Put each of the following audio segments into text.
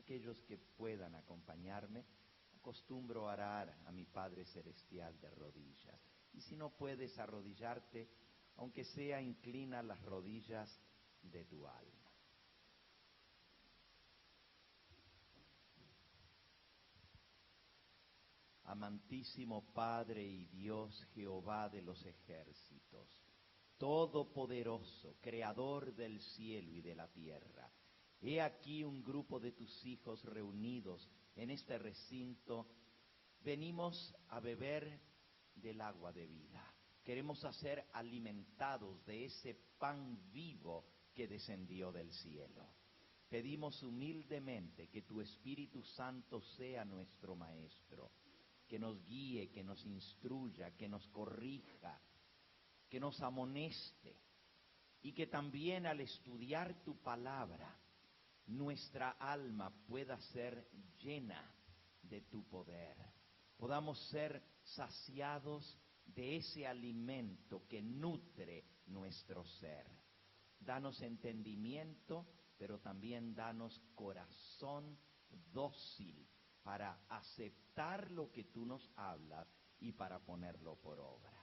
aquellos que puedan acompañarme, acostumbro a orar a mi Padre Celestial de rodillas. Y si no puedes arrodillarte, aunque sea inclina las rodillas de tu alma. Amantísimo Padre y Dios Jehová de los ejércitos, todopoderoso, creador del cielo y de la tierra, he aquí un grupo de tus hijos reunidos en este recinto. Venimos a beber del agua de vida. Queremos ser alimentados de ese pan vivo que descendió del cielo. Pedimos humildemente que tu Espíritu Santo sea nuestro Maestro, que nos guíe, que nos instruya, que nos corrija, que nos amoneste, y que también al estudiar tu palabra, nuestra alma pueda ser llena de tu poder. Podamos ser saciados de ese alimento que nutre nuestro ser. Danos entendimiento, pero también danos corazón dócil para aceptar lo que tú nos hablas y para ponerlo por obra.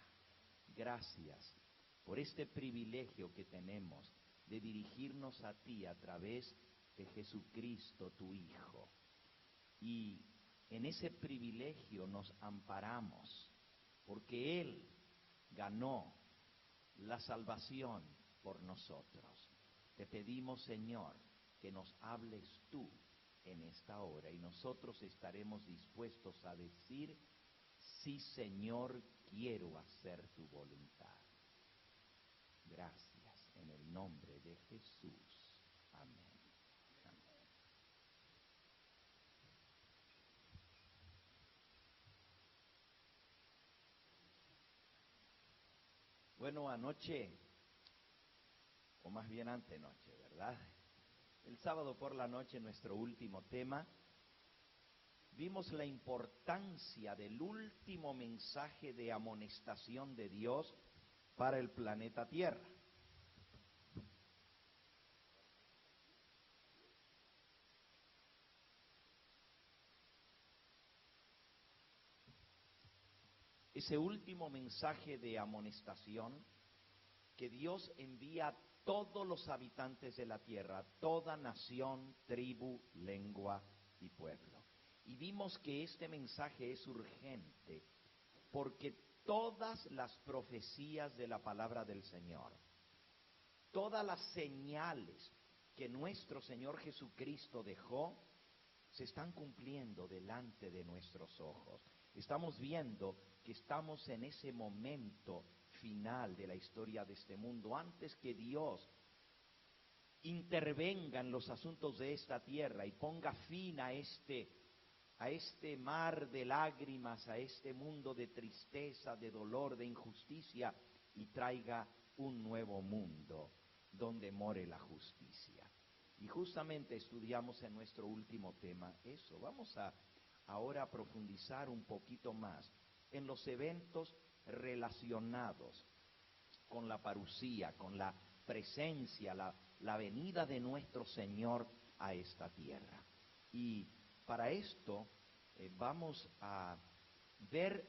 Gracias por este privilegio que tenemos de dirigirnos a ti a través de Jesucristo, tu Hijo. Y en ese privilegio nos amparamos, porque Él ganó la salvación por nosotros. Te pedimos, Señor, que nos hables tú en esta hora, y nosotros estaremos dispuestos a decir: sí, Señor, quiero hacer tu voluntad. Gracias, en el nombre de Jesús. Amén. Amén. Bueno, anoche, o más bien antenoche, ¿verdad? El sábado por la noche, nuestro último tema, vimos la importancia del último mensaje de amonestación de Dios para el planeta Tierra. Ese último mensaje de amonestación que Dios envía a todos los habitantes de la tierra, toda nación, tribu, lengua y pueblo. Y vimos que este mensaje es urgente porque todas las profecías de la palabra del Señor, todas las señales que nuestro Señor Jesucristo dejó, se están cumpliendo delante de nuestros ojos. Estamos viendo que estamos en ese momento final de la historia de este mundo, antes que Dios intervenga en los asuntos de esta tierra y ponga fin a este mar de lágrimas, a este mundo de tristeza, de dolor, de injusticia, y traiga un nuevo mundo donde more la justicia. Y justamente estudiamos en nuestro último tema eso. Vamos a ahora profundizar un poquito más en los eventos relacionados con la parusía, con la presencia, la venida de nuestro Señor a esta tierra. Y para esto vamos a ver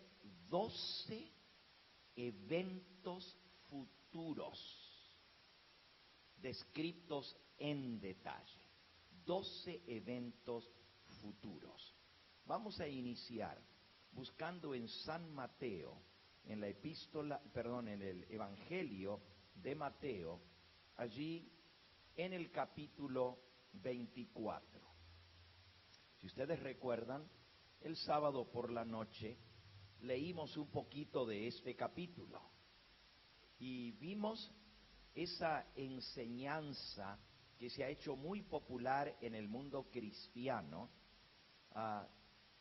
12 eventos futuros descritos en detalle. 12 eventos futuros. Vamos a iniciar buscando en San Mateo, en el Evangelio de Mateo, allí en el capítulo 24. Si ustedes recuerdan, el sábado por la noche leímos un poquito de este capítulo y vimos esa enseñanza que se ha hecho muy popular en el mundo cristiano,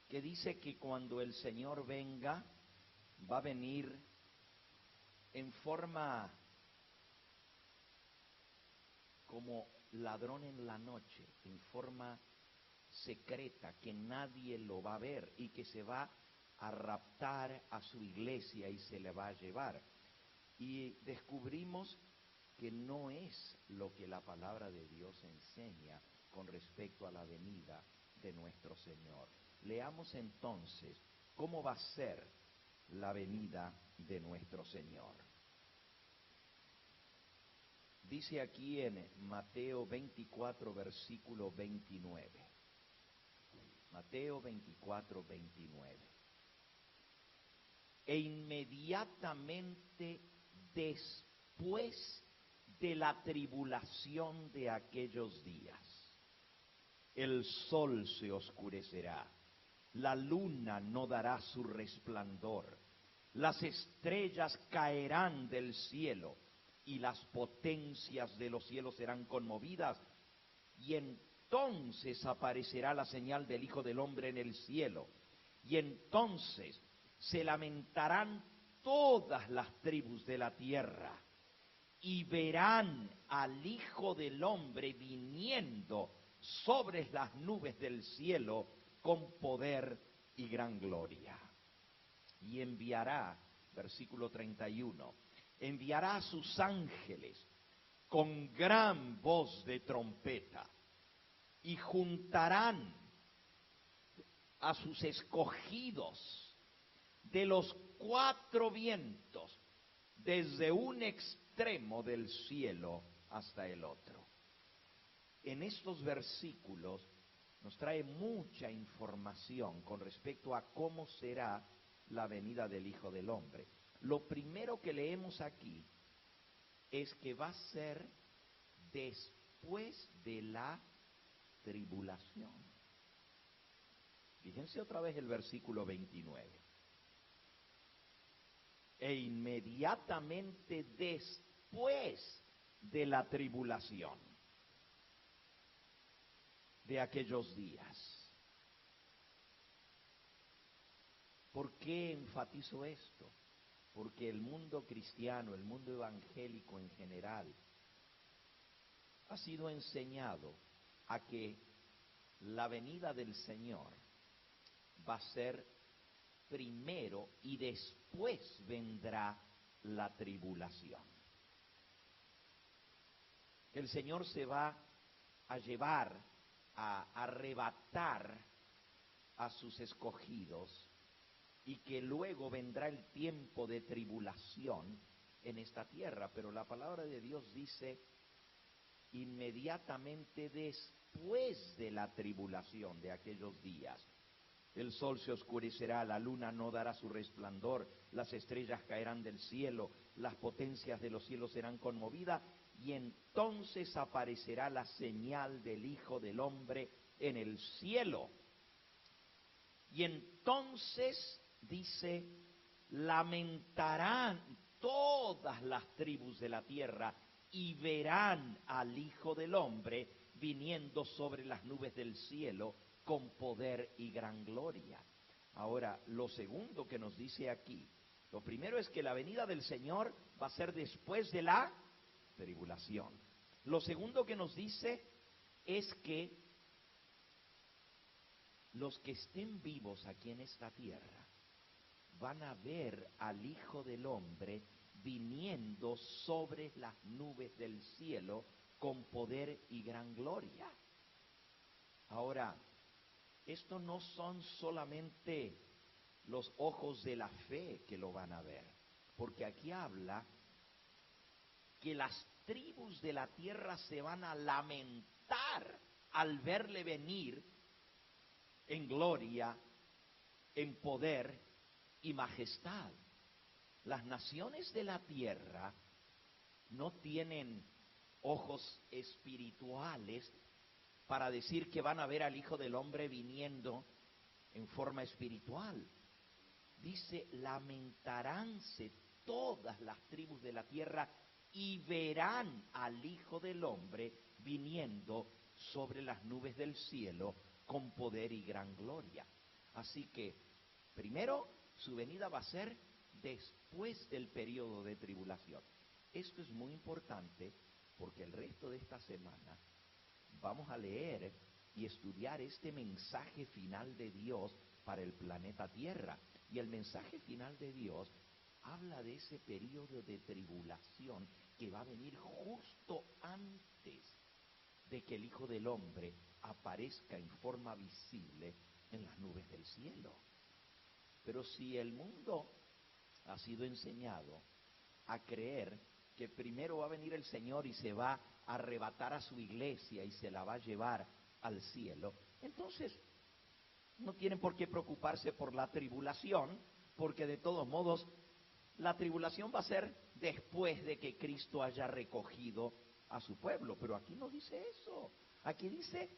que dice que cuando el Señor venga, va a venir en forma como ladrón en la noche, en forma secreta, que nadie lo va a ver, y que se va a raptar a su iglesia y se le va a llevar. Y descubrimos que no es lo que la palabra de Dios enseña con respecto a la venida de nuestro Señor. Leamos entonces cómo va a ser la venida de nuestro Señor. Dice aquí en Mateo 24, versículo 29. Mateo 24, 29. E inmediatamente después de la tribulación de aquellos días, el sol se oscurecerá, la luna no dará su resplandor, las estrellas caerán del cielo y las potencias de los cielos serán conmovidas, y entonces aparecerá la señal del Hijo del Hombre en el cielo, y entonces se lamentarán todas las tribus de la tierra, y verán al Hijo del Hombre viniendo sobre las nubes del cielo con poder y gran gloria. Y enviará, versículo 31, enviará a sus ángeles con gran voz de trompeta, y juntarán a sus escogidos de los cuatro vientos, desde un extremo del cielo hasta el otro. En estos versículos nos trae mucha información con respecto a cómo será la venida del Hijo del Hombre. Lo primero que leemos aquí es que va a ser después de la tribulación. Fíjense otra vez el versículo 29. E inmediatamente después de la tribulación de aquellos días. ¿Por qué enfatizo esto? Porque el mundo cristiano, el mundo evangélico en general, ha sido enseñado a que la venida del Señor va a ser primero y después vendrá la tribulación. Que el Señor se va a llevar, a arrebatar a sus escogidos, y que luego vendrá el tiempo de tribulación en esta tierra. Pero la palabra de Dios dice inmediatamente después de la tribulación de aquellos días. El sol se oscurecerá, la luna no dará su resplandor, las estrellas caerán del cielo, las potencias de los cielos serán conmovidas, y entonces aparecerá la señal del Hijo del Hombre en el cielo. Y entonces, dice, lamentarán todas las tribus de la tierra y verán al Hijo del Hombre viniendo sobre las nubes del cielo con poder y gran gloria. Ahora, lo segundo que nos dice aquí, lo primero es que la venida del Señor va a ser después de la tribulación. Lo segundo que nos dice es que los que estén vivos aquí en esta tierra van a ver al Hijo del Hombre viniendo sobre las nubes del cielo con poder y gran gloria. Ahora, esto no son solamente los ojos de la fe que lo van a ver, porque aquí habla que las tribus de la tierra se van a lamentar al verle venir en gloria, en poder y majestad. Las naciones de la tierra no tienen ojos espirituales para decir que van a ver al Hijo del Hombre viniendo en forma espiritual. Dice, lamentaránse todas las tribus de la tierra y verán al Hijo del Hombre viniendo sobre las nubes del cielo con poder y gran gloria. Así que, primero, su venida va a ser después del periodo de tribulación. Esto es muy importante porque el resto de esta semana vamos a leer y estudiar este mensaje final de Dios para el planeta Tierra. Y el mensaje final de Dios habla de ese periodo de tribulación que va a venir justo antes de que el Hijo del Hombre aparezca en forma visible en las nubes del cielo. Pero si el mundo ha sido enseñado a creer que primero va a venir el Señor y se va a arrebatar a su iglesia y se la va a llevar al cielo, entonces no tienen por qué preocuparse por la tribulación, porque de todos modos la tribulación va a ser después de que Cristo haya recogido a su pueblo. Pero aquí no dice eso. Aquí dice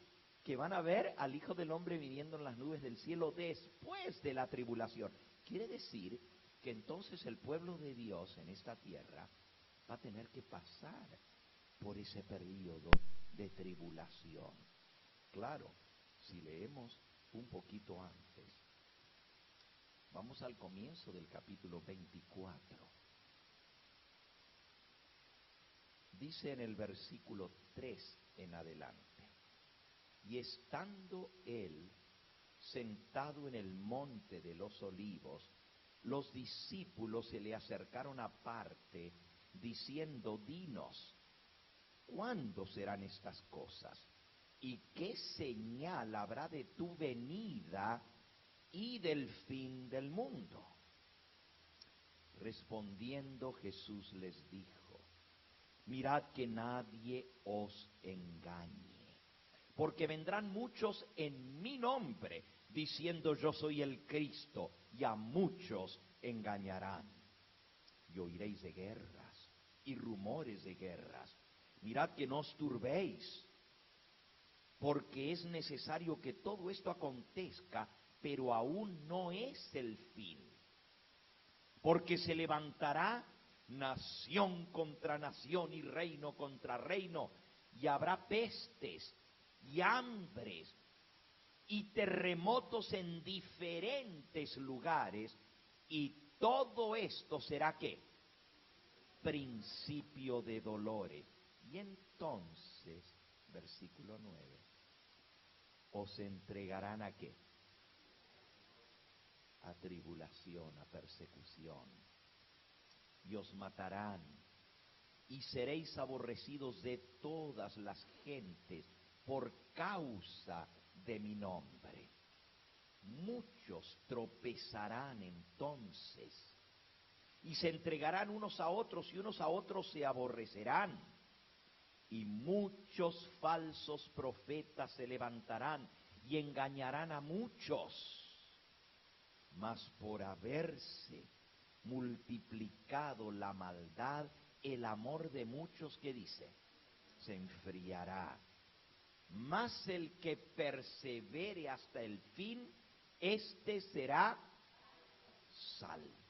que van a ver al Hijo del Hombre viniendo en las nubes del cielo después de la tribulación. Quiere decir que entonces el pueblo de Dios en esta tierra va a tener que pasar por ese periodo de tribulación. Claro, si leemos un poquito antes, vamos al comienzo del capítulo 24. Dice en el versículo 3 en adelante: y estando él sentado en el monte de los olivos, los discípulos se le acercaron aparte, diciendo: dinos, ¿cuándo serán estas cosas? ¿Y qué señal habrá de tu venida y del fin del mundo? Respondiendo Jesús les dijo: mirad que nadie os engañe, porque vendrán muchos en mi nombre, diciendo: yo soy el Cristo, y a muchos engañarán. Y oiréis de guerras y rumores de guerras. Mirad que no os turbéis, porque es necesario que todo esto acontezca, pero aún no es el fin. Porque se levantará nación contra nación y reino contra reino, y habrá pestes y hambres y terremotos en diferentes lugares, y todo esto será ¿qué? Principio de dolores. Y entonces, versículo 9, os entregarán ¿a qué? A tribulación, a persecución, y os matarán, y seréis aborrecidos de todas las gentes por causa de mi nombre. Muchos tropezarán entonces, y se entregarán unos a otros, y unos a otros se aborrecerán. Y muchos falsos profetas se levantarán y engañarán a muchos. Mas por haberse multiplicado la maldad, el amor de muchos, ¿qué dice? Se enfriará. Mas el que persevere hasta el fin, éste será salvo.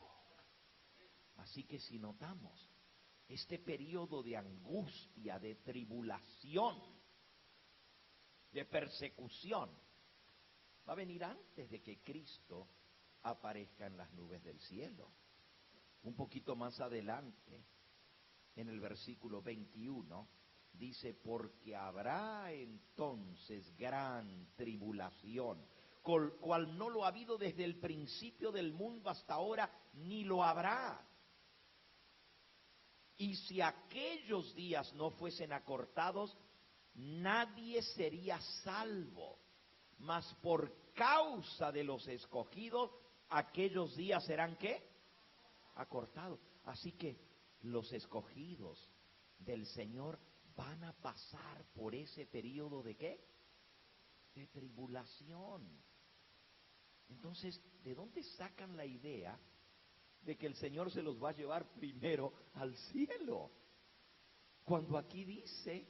Así que si notamos, este periodo de angustia, de tribulación, de persecución, va a venir antes de que Cristo aparezca en las nubes del cielo. Un poquito más adelante, en el versículo 21, dice: porque habrá entonces gran tribulación, cual no lo ha habido desde el principio del mundo hasta ahora, ni lo habrá. Y si aquellos días no fuesen acortados, nadie sería salvo. Mas por causa de los escogidos, aquellos días serán ¿qué? Acortados. Así que los escogidos del Señor van a pasar por ese periodo de ¿qué? De tribulación. Entonces, ¿de dónde sacan la idea de que el Señor se los va a llevar primero al cielo? Cuando aquí dice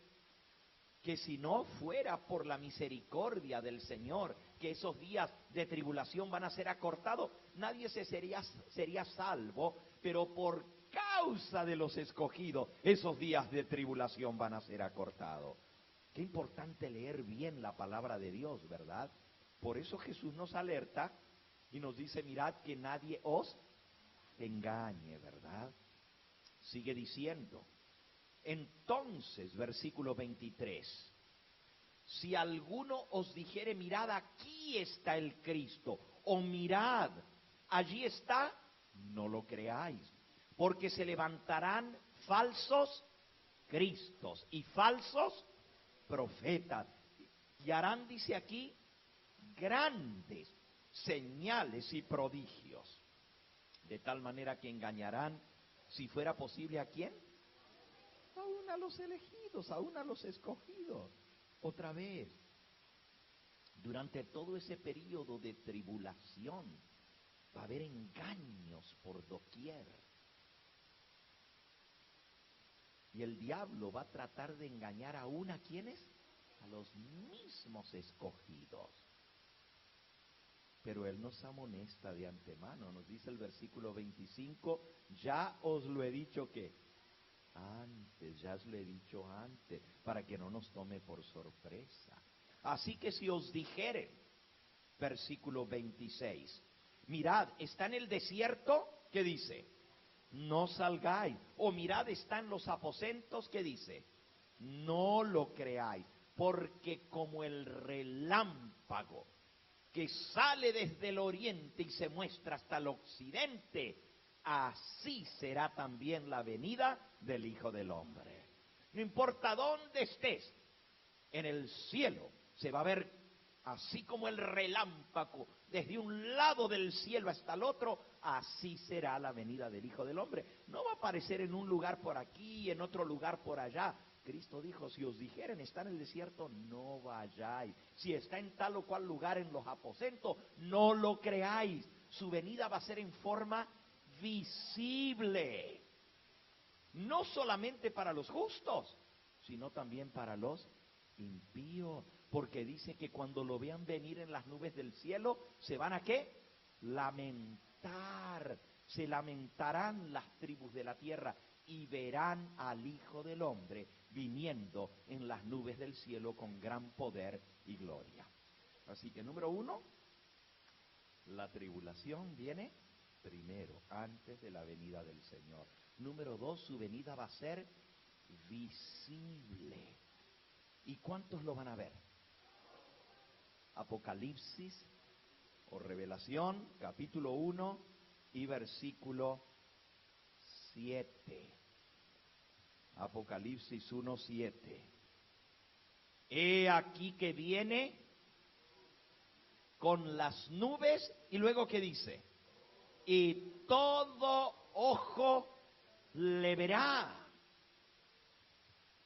que si no fuera por la misericordia del Señor, que esos días de tribulación van a ser acortados, nadie sería salvo, pero por causa de los escogidos, esos días de tribulación van a ser acortados. Qué importante leer bien la palabra de Dios, ¿verdad? Por eso Jesús nos alerta y nos dice: mirad que nadie os engañe, ¿verdad? Sigue diciendo. Entonces, versículo 23, si alguno os dijere: mirad, aquí está el Cristo, o mirad, allí está, no lo creáis, porque se levantarán falsos cristos y falsos profetas. Y harán, dice aquí, grandes señales y prodigios. De tal manera que engañarán, si fuera posible, ¿a quién? Aún a los elegidos, aún a los escogidos. Otra vez, durante todo ese periodo de tribulación, va a haber engaños por doquier. Y el diablo va a tratar de engañar aún a quienes, a los mismos escogidos. Pero él nos amonesta de antemano, nos dice el versículo 25, ya os lo he dicho que antes, ya os lo he dicho antes, para que no nos tome por sorpresa. Así que si os dijere, versículo 26, mirad, está en el desierto, ¿qué dice? No salgáis. O mirad, está en los aposentos, ¿qué dice? No lo creáis, porque como el relámpago que sale desde el oriente y se muestra hasta el occidente, así será también la venida del Hijo del Hombre. No importa dónde estés, en el cielo se va a ver así como el relámpago, desde un lado del cielo hasta el otro, así será la venida del Hijo del Hombre. No va a aparecer en un lugar por aquí, en otro lugar por allá. Cristo dijo, si os dijeren está en el desierto, no vayáis. Si está en tal o cual lugar en los aposentos, no lo creáis. Su venida va a ser en forma visible. No solamente para los justos, sino también para los impíos. Porque dice que cuando lo vean venir en las nubes del cielo, ¿se van a qué? Lamentar. Se lamentarán las tribus de la tierra y verán al Hijo del Hombre viniendo en las nubes del cielo con gran poder y gloria. Así que número 1, la tribulación viene primero, antes de la venida del Señor. Número 2, su venida va a ser visible. ¿Y cuántos lo van a ver? Apocalipsis o Revelación, capítulo 1 y versículo 7. Apocalipsis 1:7. He aquí que viene con las nubes, y luego ¿qué dice? Y todo ojo le verá,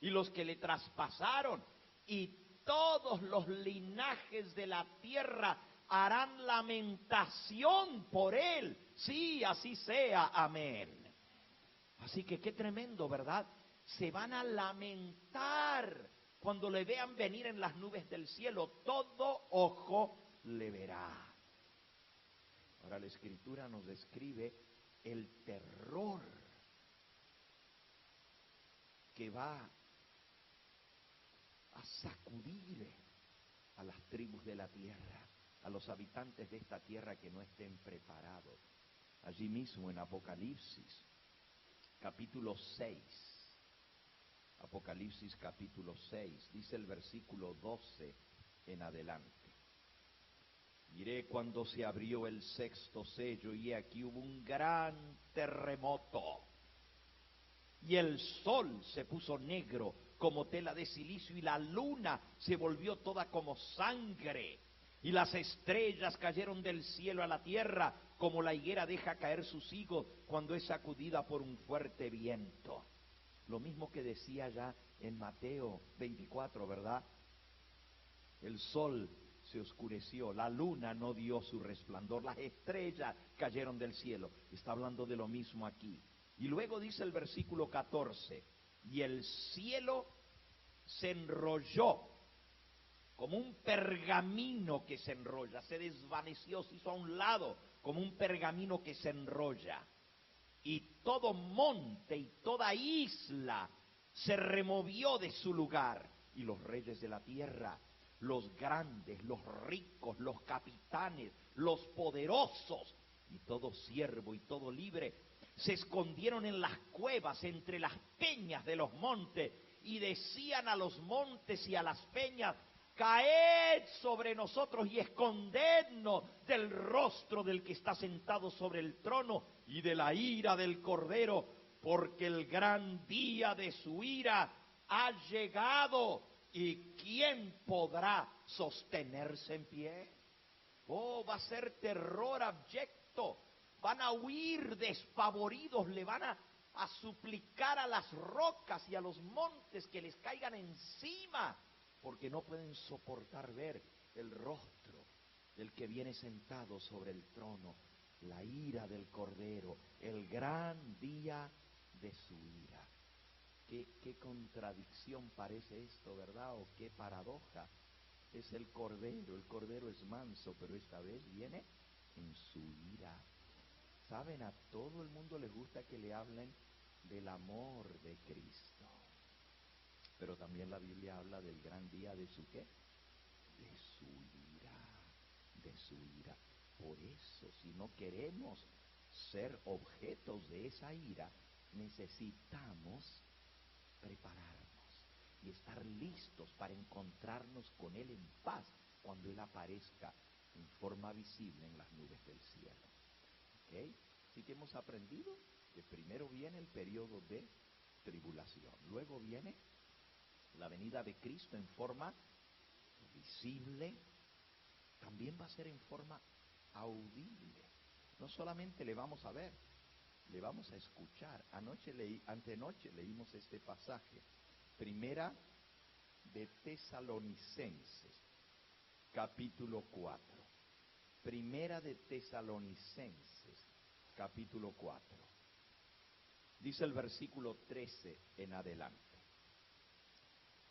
y los que le traspasaron, y todos los linajes de la tierra harán lamentación por él. Sí, así sea, amén. Así que qué tremendo, ¿verdad? Se van a lamentar cuando le vean venir en las nubes del cielo. Todo ojo le verá. Ahora la Escritura nos describe el terror que va a sacudir a las tribus de la tierra, a los habitantes de esta tierra que no estén preparados. Allí mismo en Apocalipsis, capítulo 6, Apocalipsis capítulo 6, dice el versículo 12 en adelante. Miré cuando se abrió el sexto sello y aquí hubo un gran terremoto. Y el sol se puso negro como tela de silicio y la luna se volvió toda como sangre. Y las estrellas cayeron del cielo a la tierra como la higuera deja caer sus higos cuando es sacudida por un fuerte viento. Lo mismo que decía ya en Mateo 24, ¿verdad? El sol se oscureció, la luna no dio su resplandor, las estrellas cayeron del cielo. Está hablando de lo mismo aquí. Y luego dice el versículo 14, y el cielo se enrolló como un pergamino que se enrolla, se desvaneció, se hizo a un lado como un pergamino que se enrolla. Y todo monte y toda isla se removió de su lugar. Y los reyes de la tierra, los grandes, los ricos, los capitanes, los poderosos, y todo siervo y todo libre, se escondieron en las cuevas entre las peñas de los montes, y decían a los montes y a las peñas, caed sobre nosotros y escondednos del rostro del que está sentado sobre el trono y de la ira del Cordero, porque el gran día de su ira ha llegado ¿Y quién podrá sostenerse en pie? Oh, va a ser terror abyecto. Van a huir despavoridos, le van a suplicar a las rocas y a los montes que les caigan encima, porque no pueden soportar ver el rostro del que viene sentado sobre el trono, la ira del Cordero, el gran día de su ira. Qué contradicción parece esto, ¿verdad? O qué paradoja. Es el Cordero es manso, pero esta vez viene en su ira. ¿Saben? A todo el mundo les gusta que le hablen del amor de Cristo. Pero también la Biblia habla del gran día de su ¿qué? De su ira, de su ira. Por eso, si no queremos ser objetos de esa ira, necesitamos prepararnos y estar listos para encontrarnos con Él en paz cuando Él aparezca en forma visible en las nubes del cielo. ¿Ok? Así que hemos aprendido que primero viene el periodo de tribulación, luego viene la venida de Cristo en forma visible, también va a ser en forma audible. No solamente le vamos a ver, le vamos a escuchar. Antenoche leímos este pasaje, Primera de Tesalonicenses, capítulo 4. Primera de Tesalonicenses, capítulo 4. Dice el versículo 13 en adelante.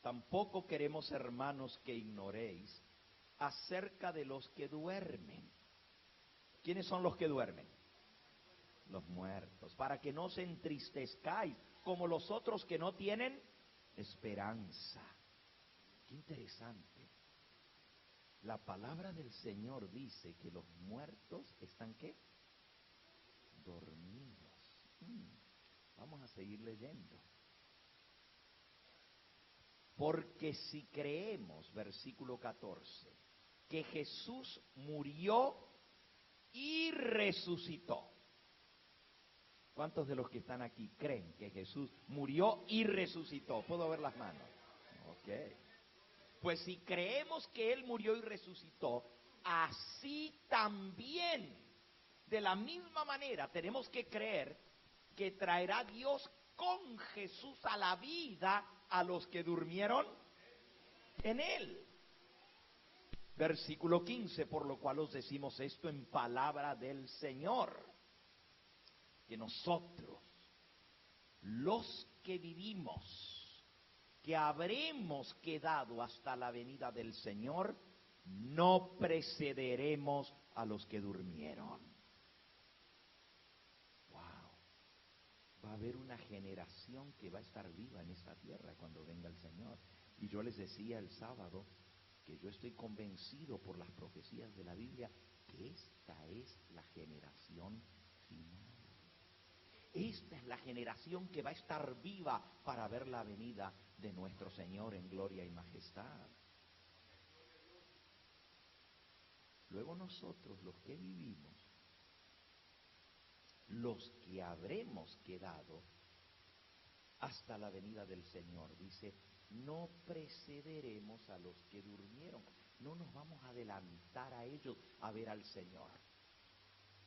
Tampoco queremos, hermanos, que ignoréis acerca de los que duermen. ¿Quiénes son los que duermen? Los muertos, para que no os entristezcáis como los otros que no tienen esperanza. Qué interesante. La palabra del Señor dice que los muertos están ¿qué? Dormidos. Vamos a seguir leyendo. Porque si creemos, versículo 14, que Jesús murió y resucitó. ¿Cuántos de los que están aquí creen que Jesús murió y resucitó? ¿Puedo ver las manos? Ok. Pues si creemos que Él murió y resucitó, así también, de la misma manera, tenemos que creer que traerá Dios con Jesús a la vida a los que durmieron en Él. Versículo 15, por lo cual os decimos esto en palabra del Señor, que nosotros, los que vivimos, que habremos quedado hasta la venida del Señor, no precederemos a los que durmieron. Wow. Va a haber una generación que va a estar viva en esta tierra cuando venga el Señor. Y yo les decía el sábado que yo estoy convencido por las profecías de la Biblia que esta es la generación final. Esta es la generación que va a estar viva para ver la venida de nuestro Señor en gloria y majestad. Luego nosotros, los que vivimos, los que habremos quedado hasta la venida del Señor, dice, no precederemos a los que durmieron. No nos vamos a adelantar a ellos a ver al Señor.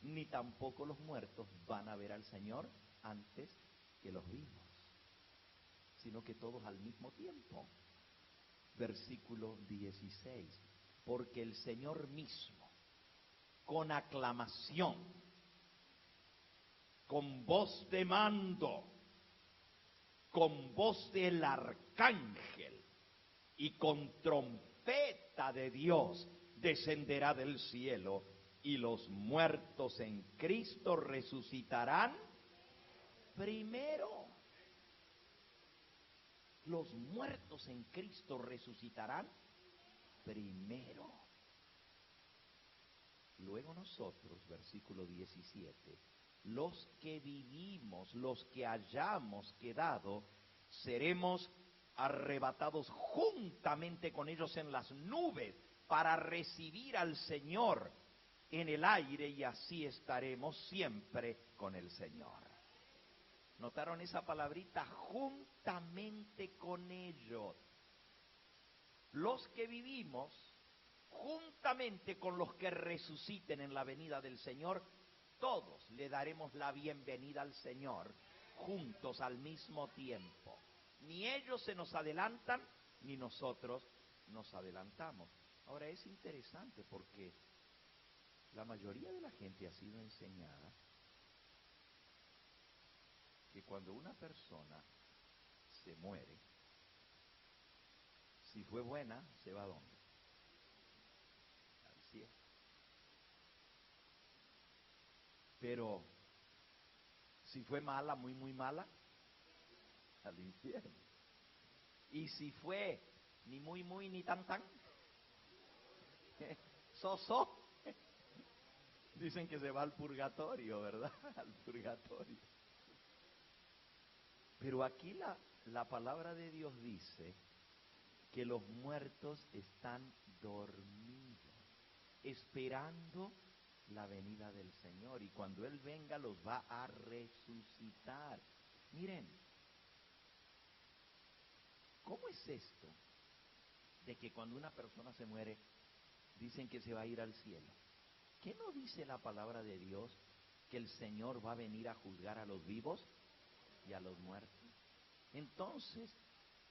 Ni tampoco los muertos van a ver al Señor antes que los vivos, sino que todos al mismo tiempo. Versículo 16, porque el Señor mismo, con aclamación, con voz de mando, con voz del arcángel y con trompeta de Dios, descenderá del cielo, y los muertos en Cristo resucitarán primero. Los muertos en Cristo resucitarán primero. Luego nosotros, versículo 17, los que vivimos, los que hayamos quedado, seremos arrebatados juntamente con ellos en las nubes para recibir al Señor en el aire, y así estaremos siempre con el Señor. ¿Notaron esa palabrita? Juntamente con ellos. los que vivimos juntamente con los que resuciten en la venida del Señor, todos le daremos la bienvenida al Señor juntos al mismo tiempo. Ni ellos se nos adelantan, ni nosotros nos adelantamos. Ahora es interesante porque la mayoría de la gente ha sido enseñada que cuando una persona se muere, si fue buena, ¿se va a dónde? Al cielo. Pero si fue mala, muy, muy mala, al infierno. Y si fue ni muy, muy, ni tan, tan, so, dicen que se va al purgatorio, ¿verdad? Al purgatorio. Pero aquí la palabra de Dios dice que los muertos están dormidos, esperando la venida del Señor. Y cuando Él venga los va a resucitar. Miren, ¿cómo es esto de que cuando una persona se muere dicen que se va a ir al cielo? ¿Qué no dice la palabra de Dios que el Señor va a venir a juzgar a los vivos y a los muertos? Entonces,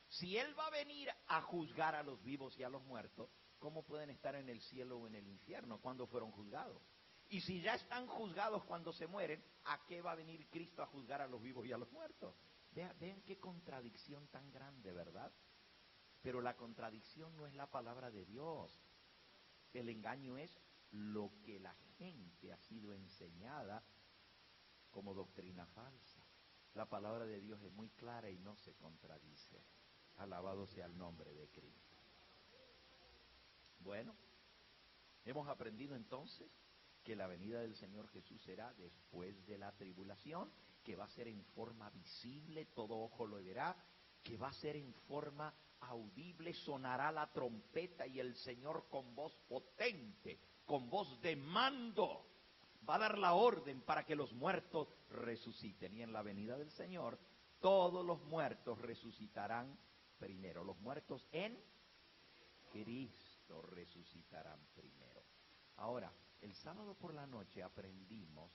si Él va a venir a juzgar a los vivos y a los muertos, ¿cómo pueden estar en el cielo o en el infierno cuando fueron juzgados? Y si ya están juzgados cuando se mueren, ¿a qué va a venir Cristo a juzgar a los vivos y a los muertos? Vean qué contradicción tan grande, ¿verdad? Pero la contradicción no es la palabra de Dios. El engaño es lo que la gente ha sido enseñada como doctrina falsa. La palabra de Dios es muy clara y no se contradice. Alabado sea el nombre de Cristo. Bueno, hemos aprendido entonces que la venida del Señor Jesús será después de la tribulación, que va a ser en forma visible, todo ojo lo verá, que va a ser en forma audible, sonará la trompeta y el Señor con voz potente, con voz de mando, va a dar la orden para que los muertos resuciten. Y en la venida del Señor, todos los muertos resucitarán primero. Los muertos en Cristo resucitarán primero. Ahora, el sábado por la noche aprendimos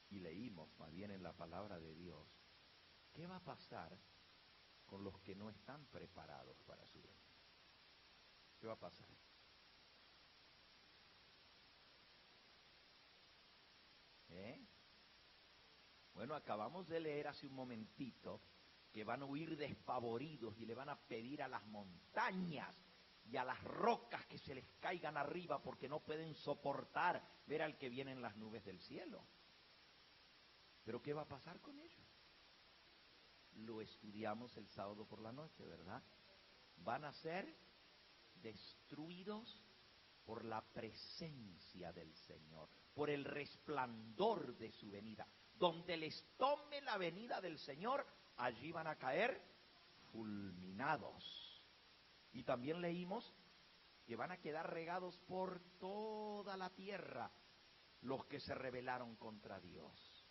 y leímos más bien en la palabra de Dios, ¿qué va a pasar con los que no están preparados para su venida? ¿Qué va a pasar? ¿Eh? Bueno, acabamos de leer hace un momentito que van a huir despavoridos y le van a pedir a las montañas y a las rocas que se les caigan arriba porque no pueden soportar ver al que viene en las nubes del cielo. ¿Pero qué va a pasar con ellos? Lo estudiamos el sábado por la noche, ¿verdad? Van a ser destruidos por la presencia del Señor, por el resplandor de su venida. Donde les tome la venida del Señor, allí van a caer fulminados. Y también leímos que van a quedar regados por toda la tierra los que se rebelaron contra Dios.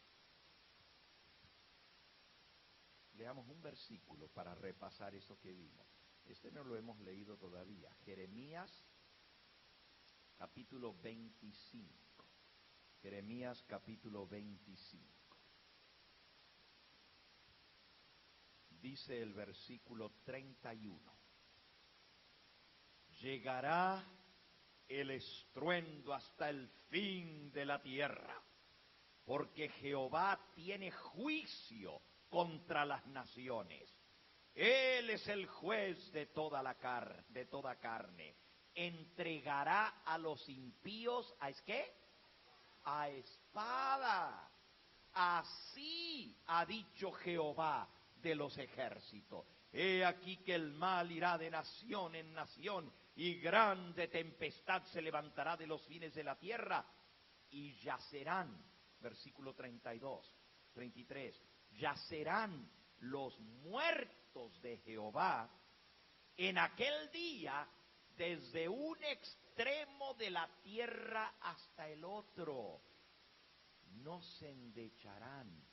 Leamos un versículo para repasar eso que vimos. Este no lo hemos leído todavía. Jeremías capítulo 25. Jeremías capítulo 25. Dice el versículo 31. Llegará el estruendo hasta el fin de la tierra, porque Jehová tiene juicio contra las naciones. Él es el juez de toda de toda carne. Entregará a los impíos, ¿a qué? A espada. Así ha dicho Jehová de los ejércitos. He aquí que el mal irá de nación en nación, y grande tempestad se levantará de los fines de la tierra, y yacerán, versículo 32, 33, yacerán los muertos de Jehová en aquel día desde un extremo de la tierra hasta el otro. No se endecharán,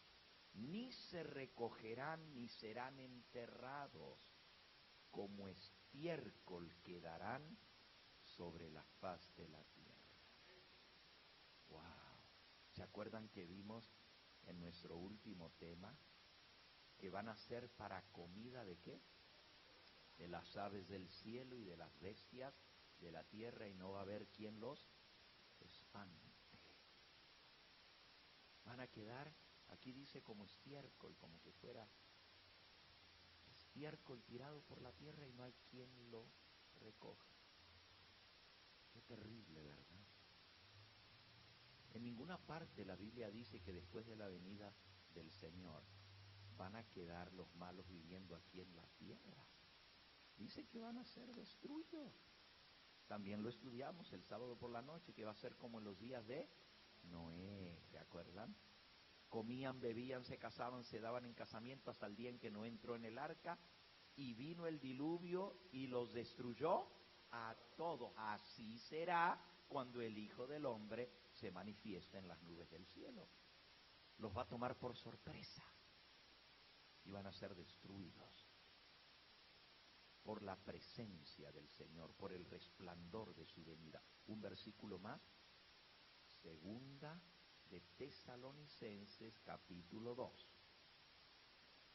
ni se recogerán, ni serán enterrados, como estiércol quedarán sobre la faz de la tierra. ¡Wow! ¿Se acuerdan que vimos en nuestro último tema que van a ser para comida de qué? De las aves del cielo y de las bestias de la tierra, y no va a haber quien los espante. Van a quedar, aquí dice como estiércol, como que fuera estiércol tirado por la tierra y no hay quien lo recoja. Qué terrible, ¿verdad? En ninguna parte la Biblia dice que después de la venida del Señor van a quedar los malos viviendo aquí en la tierra. Dice que van a ser destruidos. También lo estudiamos el sábado por la noche, que va a ser como en los días de Noé, ¿se acuerdan? Comían, bebían, se casaban, se daban en casamiento hasta el día en que Noé entró en el arca y vino el diluvio y los destruyó a todos. Así será cuando el Hijo del Hombre se manifiesta en las nubes del cielo. Los va a tomar por sorpresa y van a ser destruidos por la presencia del Señor, por el resplandor de su venida. Un versículo más, Segunda de Tesalonicenses capítulo 2.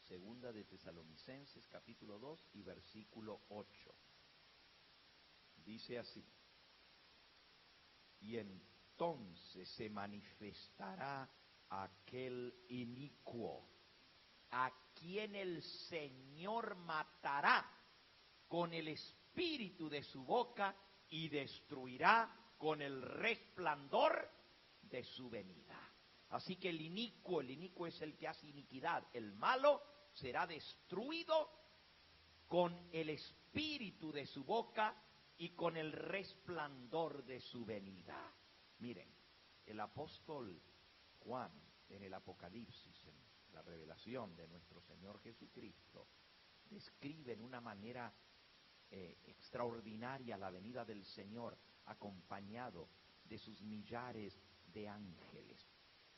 Segunda de Tesalonicenses capítulo 2 y versículo 8. Dice así: y entonces se manifestará aquel inicuo, a quien el Señor matará con el espíritu de su boca y destruirá con el resplandor de su venida. Así que el inicuo es el que hace iniquidad, el malo será destruido con el espíritu de su boca y con el resplandor de su venida. Miren, el apóstol Juan en el Apocalipsis, en la revelación de nuestro Señor Jesucristo, describe en una manera extraordinaria la venida del Señor, acompañado de sus millares de ángeles.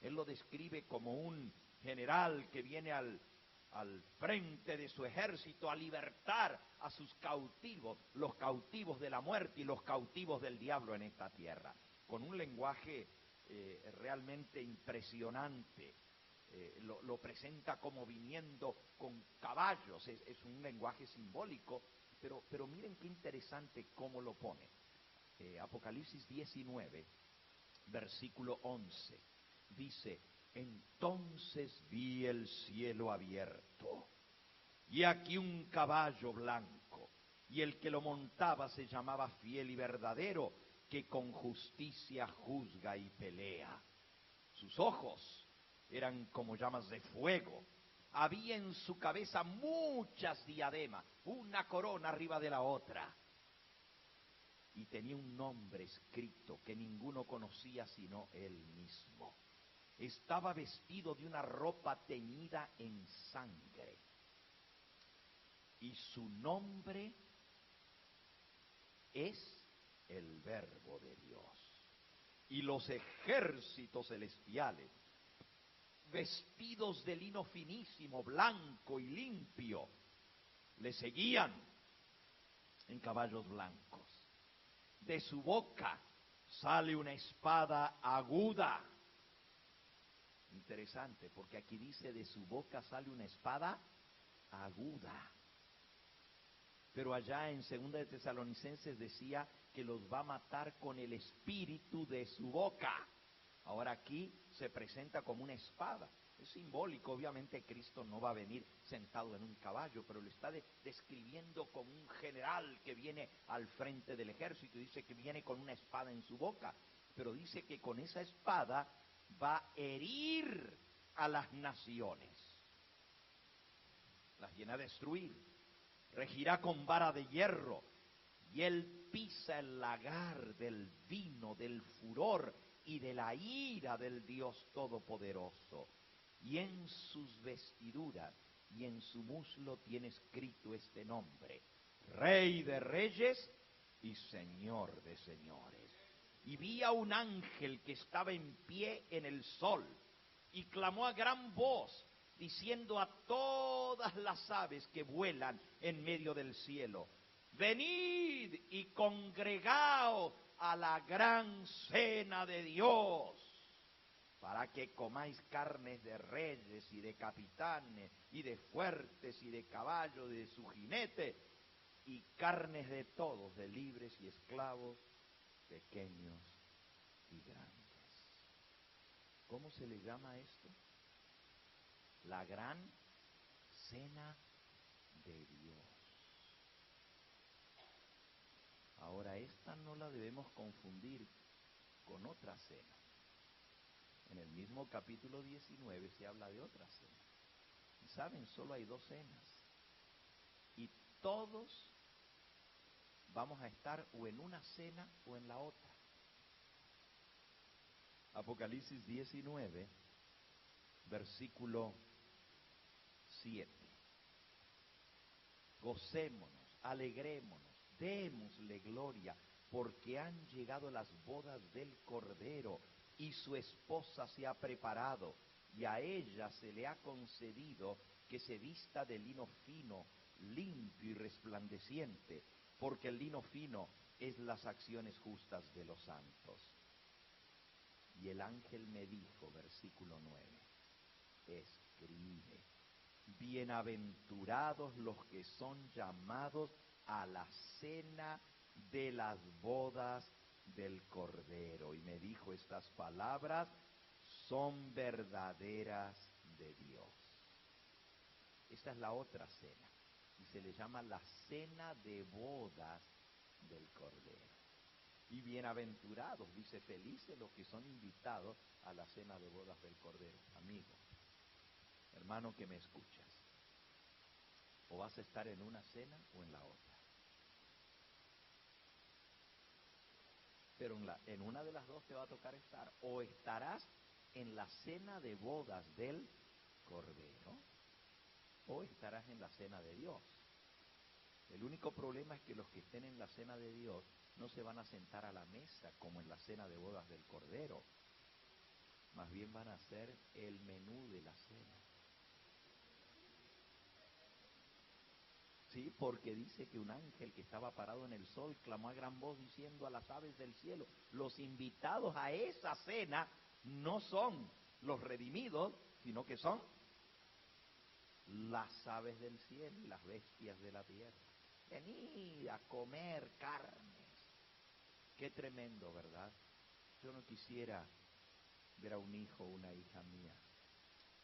Él lo describe como un general que viene al frente de su ejército a libertar a sus cautivos, los cautivos de la muerte y los cautivos del diablo en esta tierra, con un lenguaje realmente impresionante. Lo presenta como viniendo con caballos, es un lenguaje simbólico, pero miren qué interesante cómo lo pone. Apocalipsis 19, versículo 11, dice: entonces vi el cielo abierto, y aquí un caballo blanco, y el que lo montaba se llamaba Fiel y Verdadero, que con justicia juzga y pelea. Sus ojos eran como llamas de fuego. Había en su cabeza muchas diademas, una corona arriba de la otra. Y tenía un nombre escrito que ninguno conocía sino él mismo. Estaba vestido de una ropa teñida en sangre. Y su nombre es el Verbo de Dios. Y los ejércitos celestiales, vestidos de lino finísimo, blanco y limpio, le seguían en caballos blancos. De su boca sale una espada aguda. Interesante, porque aquí dice: de su boca sale una espada aguda. Pero allá en Segunda de Tesalonicenses decía que los va a matar con el espíritu de su boca. Ahora aquí se presenta como una espada. Es simbólico, obviamente Cristo no va a venir sentado en un caballo, pero lo está describiendo como un general que viene al frente del ejército. Dice que viene con una espada en su boca, pero dice que con esa espada va a herir a las naciones. Las viene a destruir. Regirá con vara de hierro, y él pisa el lagar del vino, del furor y de la ira del Dios Todopoderoso. Y en sus vestiduras y en su muslo tiene escrito este nombre: Rey de Reyes y Señor de Señores. Y vi a un ángel que estaba en pie en el sol, y clamó a gran voz, diciendo a todas las aves que vuelan en medio del cielo: venid y congregaos a la gran cena de Dios, para que comáis carnes de reyes y de capitanes, y de fuertes y de caballos, y de su jinete, y carnes de todos, de libres y esclavos, pequeños y grandes. ¿Cómo se le llama esto? La gran cena de Dios. Ahora, esta no la debemos confundir con otra cena. En el mismo capítulo 19 se habla de otra cena. Y saben, solo hay dos cenas. Y todos vamos a estar o en una cena o en la otra. Apocalipsis 19, versículo 7. Gocémonos, alegrémonos, démosle gloria, porque han llegado las bodas del Cordero, y su esposa se ha preparado, y a ella se le ha concedido que se vista de lino fino, limpio y resplandeciente, porque el lino fino es las acciones justas de los santos. Y el ángel me dijo, versículo 9, escribe, bienaventurados los que son llamados a la cena de las bodas del Cordero. Y me dijo estas palabras, son verdaderas de Dios. Esta es la otra cena, y se le llama la cena de bodas del Cordero. Y bienaventurados, dice, felices los que son invitados a la cena de bodas del Cordero. Amigo, hermano que me escuchas, o vas a estar en una cena o en la otra. Pero en una de las dos te va a tocar estar. O estarás en la cena de bodas del Cordero, o estarás en la cena de Dios. El único problema es que los que estén en la cena de Dios no se van a sentar a la mesa como en la cena de bodas del Cordero. Más bien van a hacer el menú de la cena. Sí, porque dice que un ángel que estaba parado en el sol clamó a gran voz diciendo a las aves del cielo, los invitados a esa cena no son los redimidos, sino que son las aves del cielo y las bestias de la tierra. Venid a comer carnes. Qué tremendo, ¿verdad? Yo no quisiera ver a un hijo o una hija mía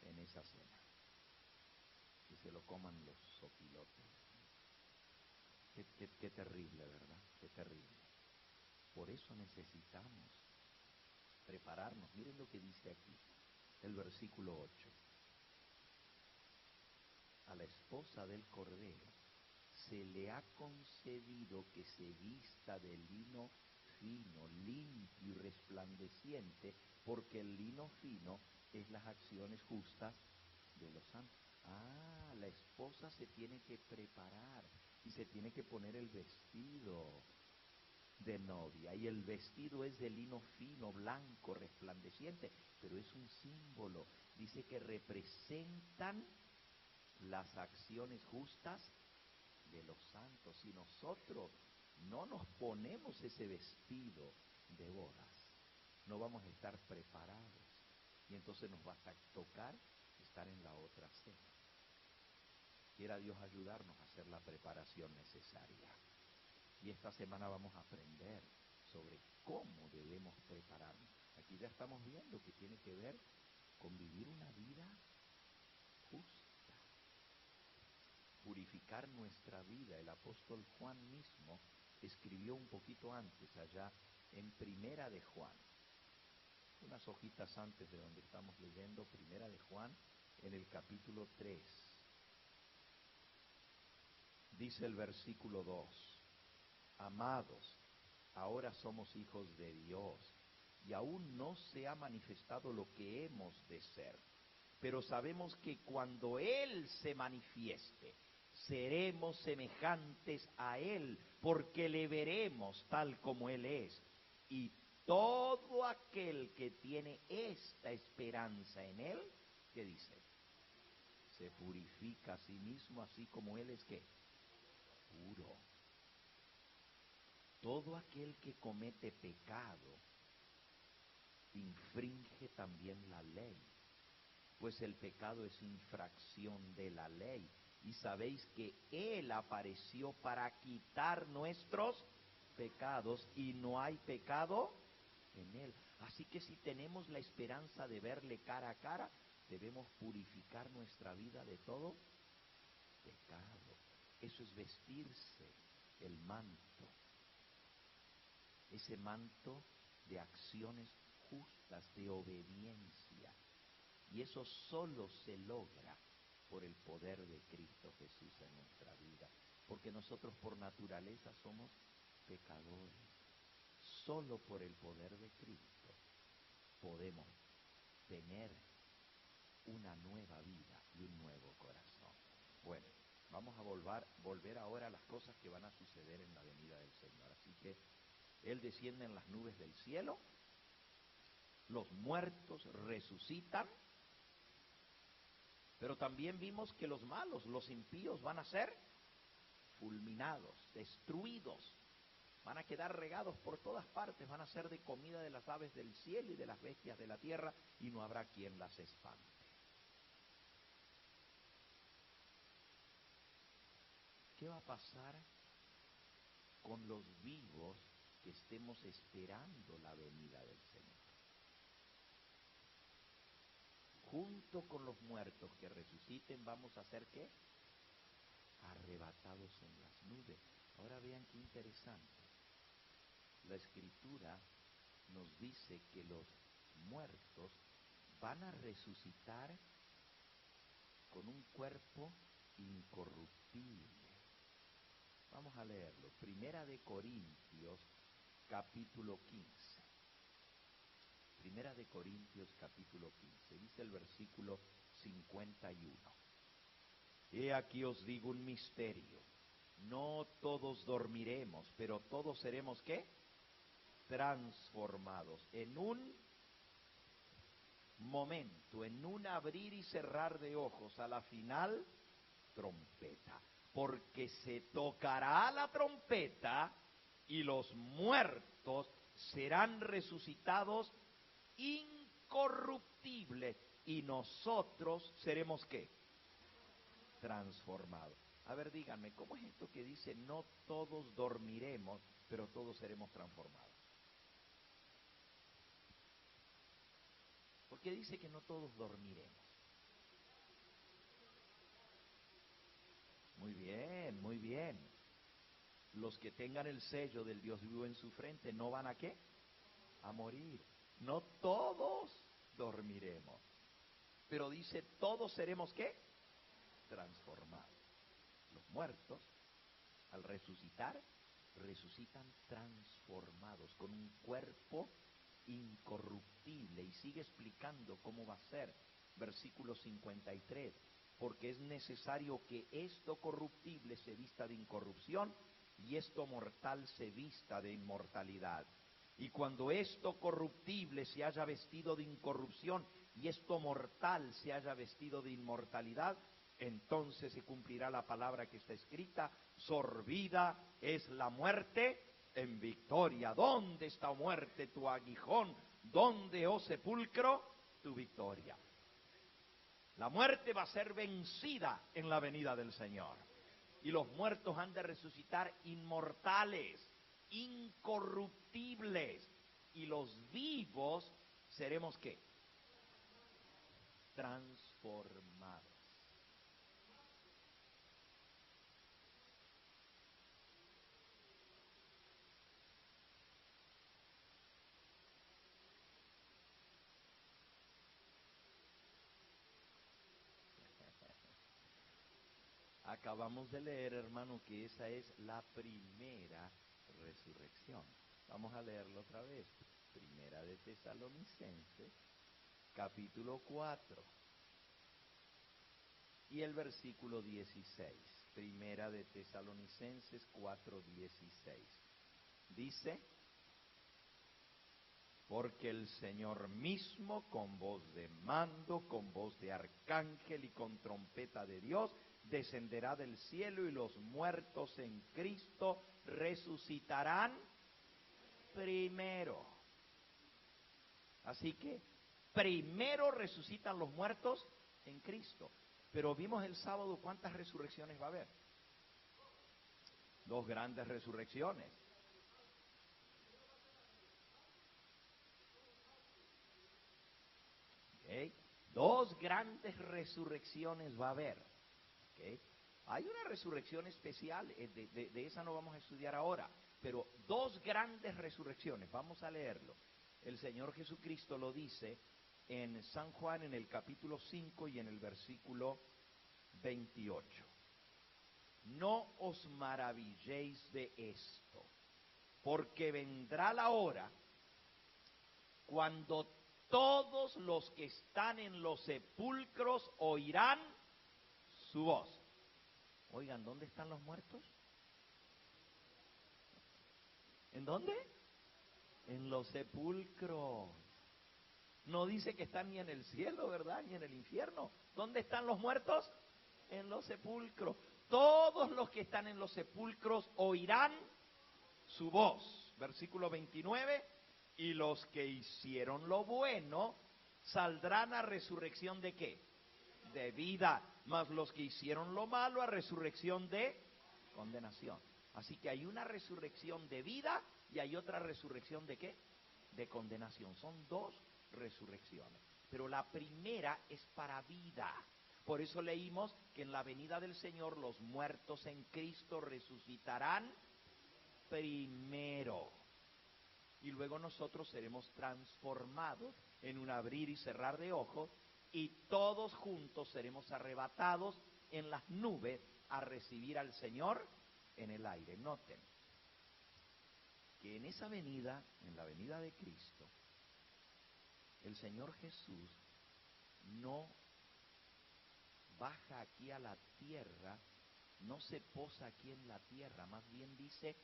en esa cena, que se lo coman los zopilotes. Qué terrible, ¿verdad? Qué terrible. Por eso necesitamos prepararnos. Miren lo que dice aquí, el versículo 8. A la esposa del Cordero se le ha concedido que se vista de lino fino, limpio y resplandeciente, porque el lino fino es las acciones justas de los santos. Ah, la esposa se tiene que preparar y se tiene que poner el vestido de novia, y el vestido es de lino fino, blanco, resplandeciente, pero es un símbolo. Dice que representan las acciones justas de los santos. Si nosotros no nos ponemos ese vestido de bodas, no vamos a estar preparados, y entonces nos va a tocar estar en la otra cena. Quiera Dios ayudarnos a hacer la preparación necesaria. Y esta semana vamos a aprender sobre cómo debemos prepararnos. Aquí ya estamos viendo que tiene que ver con vivir una vida justa, purificar nuestra vida. El apóstol Juan mismo escribió un poquito antes, allá en Primera de Juan, unas hojitas antes de donde estamos leyendo, Primera de Juan, en el capítulo 3. Dice el versículo 2, amados, ahora somos hijos de Dios, y aún no se ha manifestado lo que hemos de ser, pero sabemos que cuando Él se manifieste, seremos semejantes a Él, porque le veremos tal como Él es. Y todo aquel que tiene esta esperanza en Él, ¿qué dice? Se purifica a sí mismo, así como Él es, ¿qué? Puro. todo aquel que comete pecado infringe también la ley, pues el pecado es infracción de la ley. Y sabéis que Él apareció para quitar nuestros pecados y no hay pecado en Él. Así que si tenemos la esperanza de verle cara a cara, debemos purificar nuestra vida de todo pecado. Eso es vestirse el manto, ese manto de acciones justas, de obediencia. Y eso solo se logra por el poder de Cristo Jesús en nuestra vida, porque nosotros por naturaleza somos pecadores. Solo por el poder de Cristo podemos tener una nueva vida y un nuevo corazón. Bueno, vamos a volver ahora a las cosas que van a suceder en la venida del Señor. Así que Él desciende en las nubes del cielo, los muertos resucitan, pero también vimos que los malos, los impíos, van a ser fulminados, destruidos, van a quedar regados por todas partes, van a ser de comida de las aves del cielo y de las bestias de la tierra, y no habrá quien las espante. ¿Qué va a pasar con los vivos que estemos esperando la venida del Señor? Junto con los muertos que resuciten, vamos a ser ¿qué? Arrebatados en las nubes. Ahora vean qué interesante. La Escritura nos dice que los muertos van a resucitar con un cuerpo incorruptible. Vamos a leerlo. Primera de Corintios, capítulo 15. Primera de Corintios, capítulo 15. Dice el versículo 51. He aquí os digo un misterio. No todos dormiremos, pero todos seremos ¿qué? Transformados. En un momento, en un abrir y cerrar de ojos, a la final, trompeta. Porque se tocará la trompeta y los muertos serán resucitados incorruptibles y nosotros seremos ¿qué? Transformados. A ver, díganme, ¿cómo es esto que dice no todos dormiremos, pero todos seremos transformados? ¿Por qué dice que no todos dormiremos? Muy bien, muy bien. Los que tengan el sello del Dios vivo en su frente no van a ¿qué? A morir. No todos dormiremos. Pero dice, todos seremos ¿qué? Transformados. Los muertos, al resucitar, resucitan transformados, con un cuerpo incorruptible. Y sigue explicando cómo va a ser. Versículo 53. Porque es necesario que esto corruptible se vista de incorrupción y esto mortal se vista de inmortalidad. Y cuando esto corruptible se haya vestido de incorrupción y esto mortal se haya vestido de inmortalidad, entonces se cumplirá la palabra que está escrita: sorbida es la muerte en victoria. ¿Dónde está, muerte, tu aguijón? ¿Dónde, oh sepulcro, tu victoria? La muerte va a ser vencida en la venida del Señor. Y los muertos han de resucitar inmortales, incorruptibles. Y los vivos seremos ¿qué? Transformados. Acabamos de leer, hermano, que esa es la primera resurrección. Vamos a leerlo otra vez. Primera de Tesalonicenses, capítulo 4. Y el versículo 16. Primera de Tesalonicenses 4:16. Dice: porque el Señor mismo, con voz de mando, con voz de arcángel y con trompeta de Dios, descenderá del cielo y los muertos en Cristo resucitarán primero. Así que primero resucitan los muertos en Cristo. Pero vimos el sábado cuántas resurrecciones va a haber. 2 grandes resurrecciones. ¿Okay? 2 grandes resurrecciones va a haber. ¿Okay? Hay una resurrección especial, de esa no vamos a estudiar ahora, pero 2 grandes resurrecciones, vamos a leerlo. El Señor Jesucristo lo dice en San Juan en el capítulo 5 y en el versículo 28. No os maravilléis de esto, porque vendrá la hora cuando todos los que están en los sepulcros oirán su voz. Oigan, ¿dónde están los muertos? ¿En dónde? En los sepulcros. No dice que están ni en el cielo, ¿verdad? Ni en el infierno. ¿Dónde están los muertos? En los sepulcros. Todos los que están en los sepulcros oirán su voz. Versículo 29. Y los que hicieron lo bueno saldrán a resurrección ¿de qué? De vida. Mas los que hicieron lo malo a resurrección de condenación. Así que hay una resurrección de vida y hay otra resurrección ¿de qué? De condenación. Son 2 resurrecciones. Pero la primera es para vida. Por eso leímos que en la venida del Señor los muertos en Cristo resucitarán primero. Y luego nosotros seremos transformados en un abrir y cerrar de ojos y todos juntos seremos arrebatados en las nubes a recibir al Señor en el aire. Noten que en esa venida, en la venida de Cristo, el Señor Jesús no baja aquí a la tierra, no se posa aquí en la tierra, más bien dice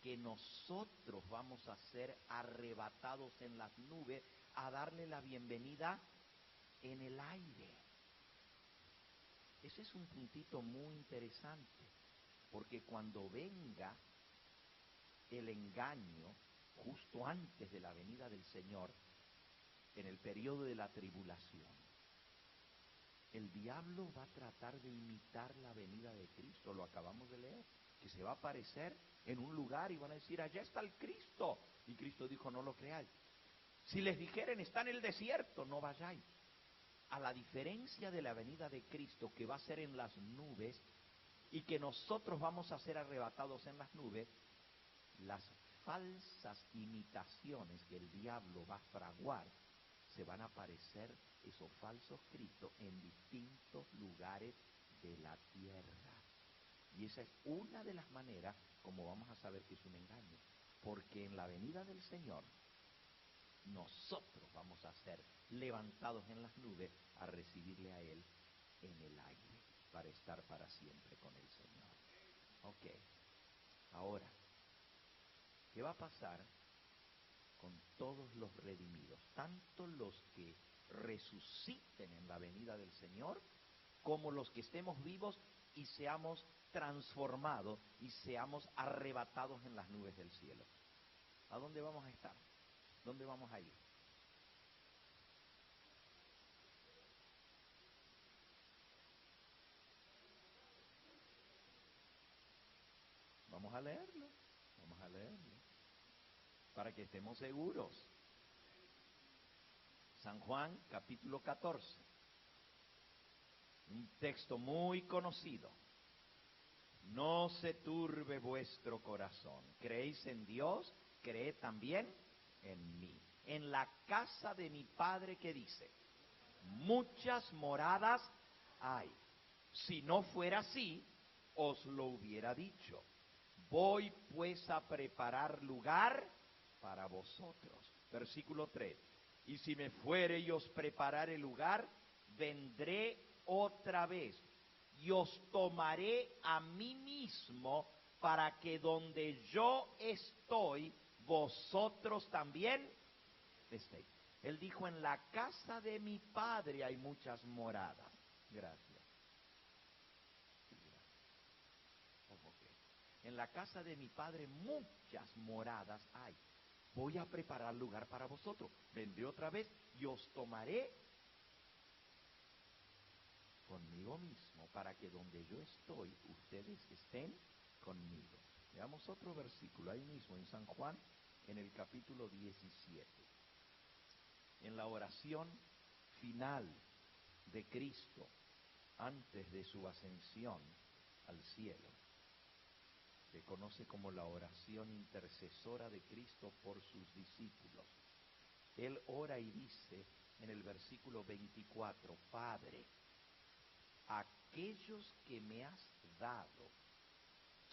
que nosotros vamos a ser arrebatados en las nubes a darle la bienvenida en el aire. Ese es un puntito muy interesante, porque cuando venga el engaño, justo antes de la venida del Señor, en el periodo de la tribulación, el diablo va a tratar de imitar la venida de Cristo, lo acabamos de leer, que se va a aparecer en un lugar y van a decir, allá está el Cristo. Y Cristo dijo, no lo creáis. Si les dijeren, está en el desierto, no vayáis. A la diferencia de la venida de Cristo, que va a ser en las nubes, y que nosotros vamos a ser arrebatados en las nubes, las falsas imitaciones que el diablo va a fraguar, se van a aparecer esos falsos Cristos en distintos lugares de la tierra. Y esa es una de las maneras como vamos a saber que es un engaño. Porque en la venida del Señor, nosotros vamos a ser levantados en las nubes a recibirle a Él en el aire, para estar para siempre con el Señor. Ok, ahora, ¿qué va a pasar con todos los redimidos? Tanto los que resuciten en la venida del Señor, como los que estemos vivos y seamos transformados y seamos arrebatados en las nubes del cielo. ¿A dónde vamos a estar? ¿Dónde vamos a ir? Vamos a leerlo, para que estemos seguros. San Juan, capítulo 14, un texto muy conocido. No se turbe vuestro corazón. ¿Creéis en Dios? Creed también en mí. En la casa de mi Padre, ¿qué dice? Muchas moradas hay. Si no fuera así, os lo hubiera dicho. Voy pues a preparar lugar para vosotros. Versículo 3. Y si me fuere y os preparare lugar, vendré otra vez y os tomaré a mí mismo, para que donde yo estoy, vosotros también estéis. Él dijo, en la casa de mi Padre hay muchas moradas. Gracias. En la casa de mi Padre muchas moradas hay. Voy a preparar lugar para vosotros. Vendré otra vez y os tomaré conmigo mismo, para que donde yo estoy, ustedes estén conmigo. Veamos otro versículo, ahí mismo en San Juan, en el capítulo 17. En la oración final de Cristo, antes de su ascensión al cielo, se conoce como la oración intercesora de Cristo por sus discípulos. Él ora y dice en el versículo 24, Padre, aquellos que me has dado,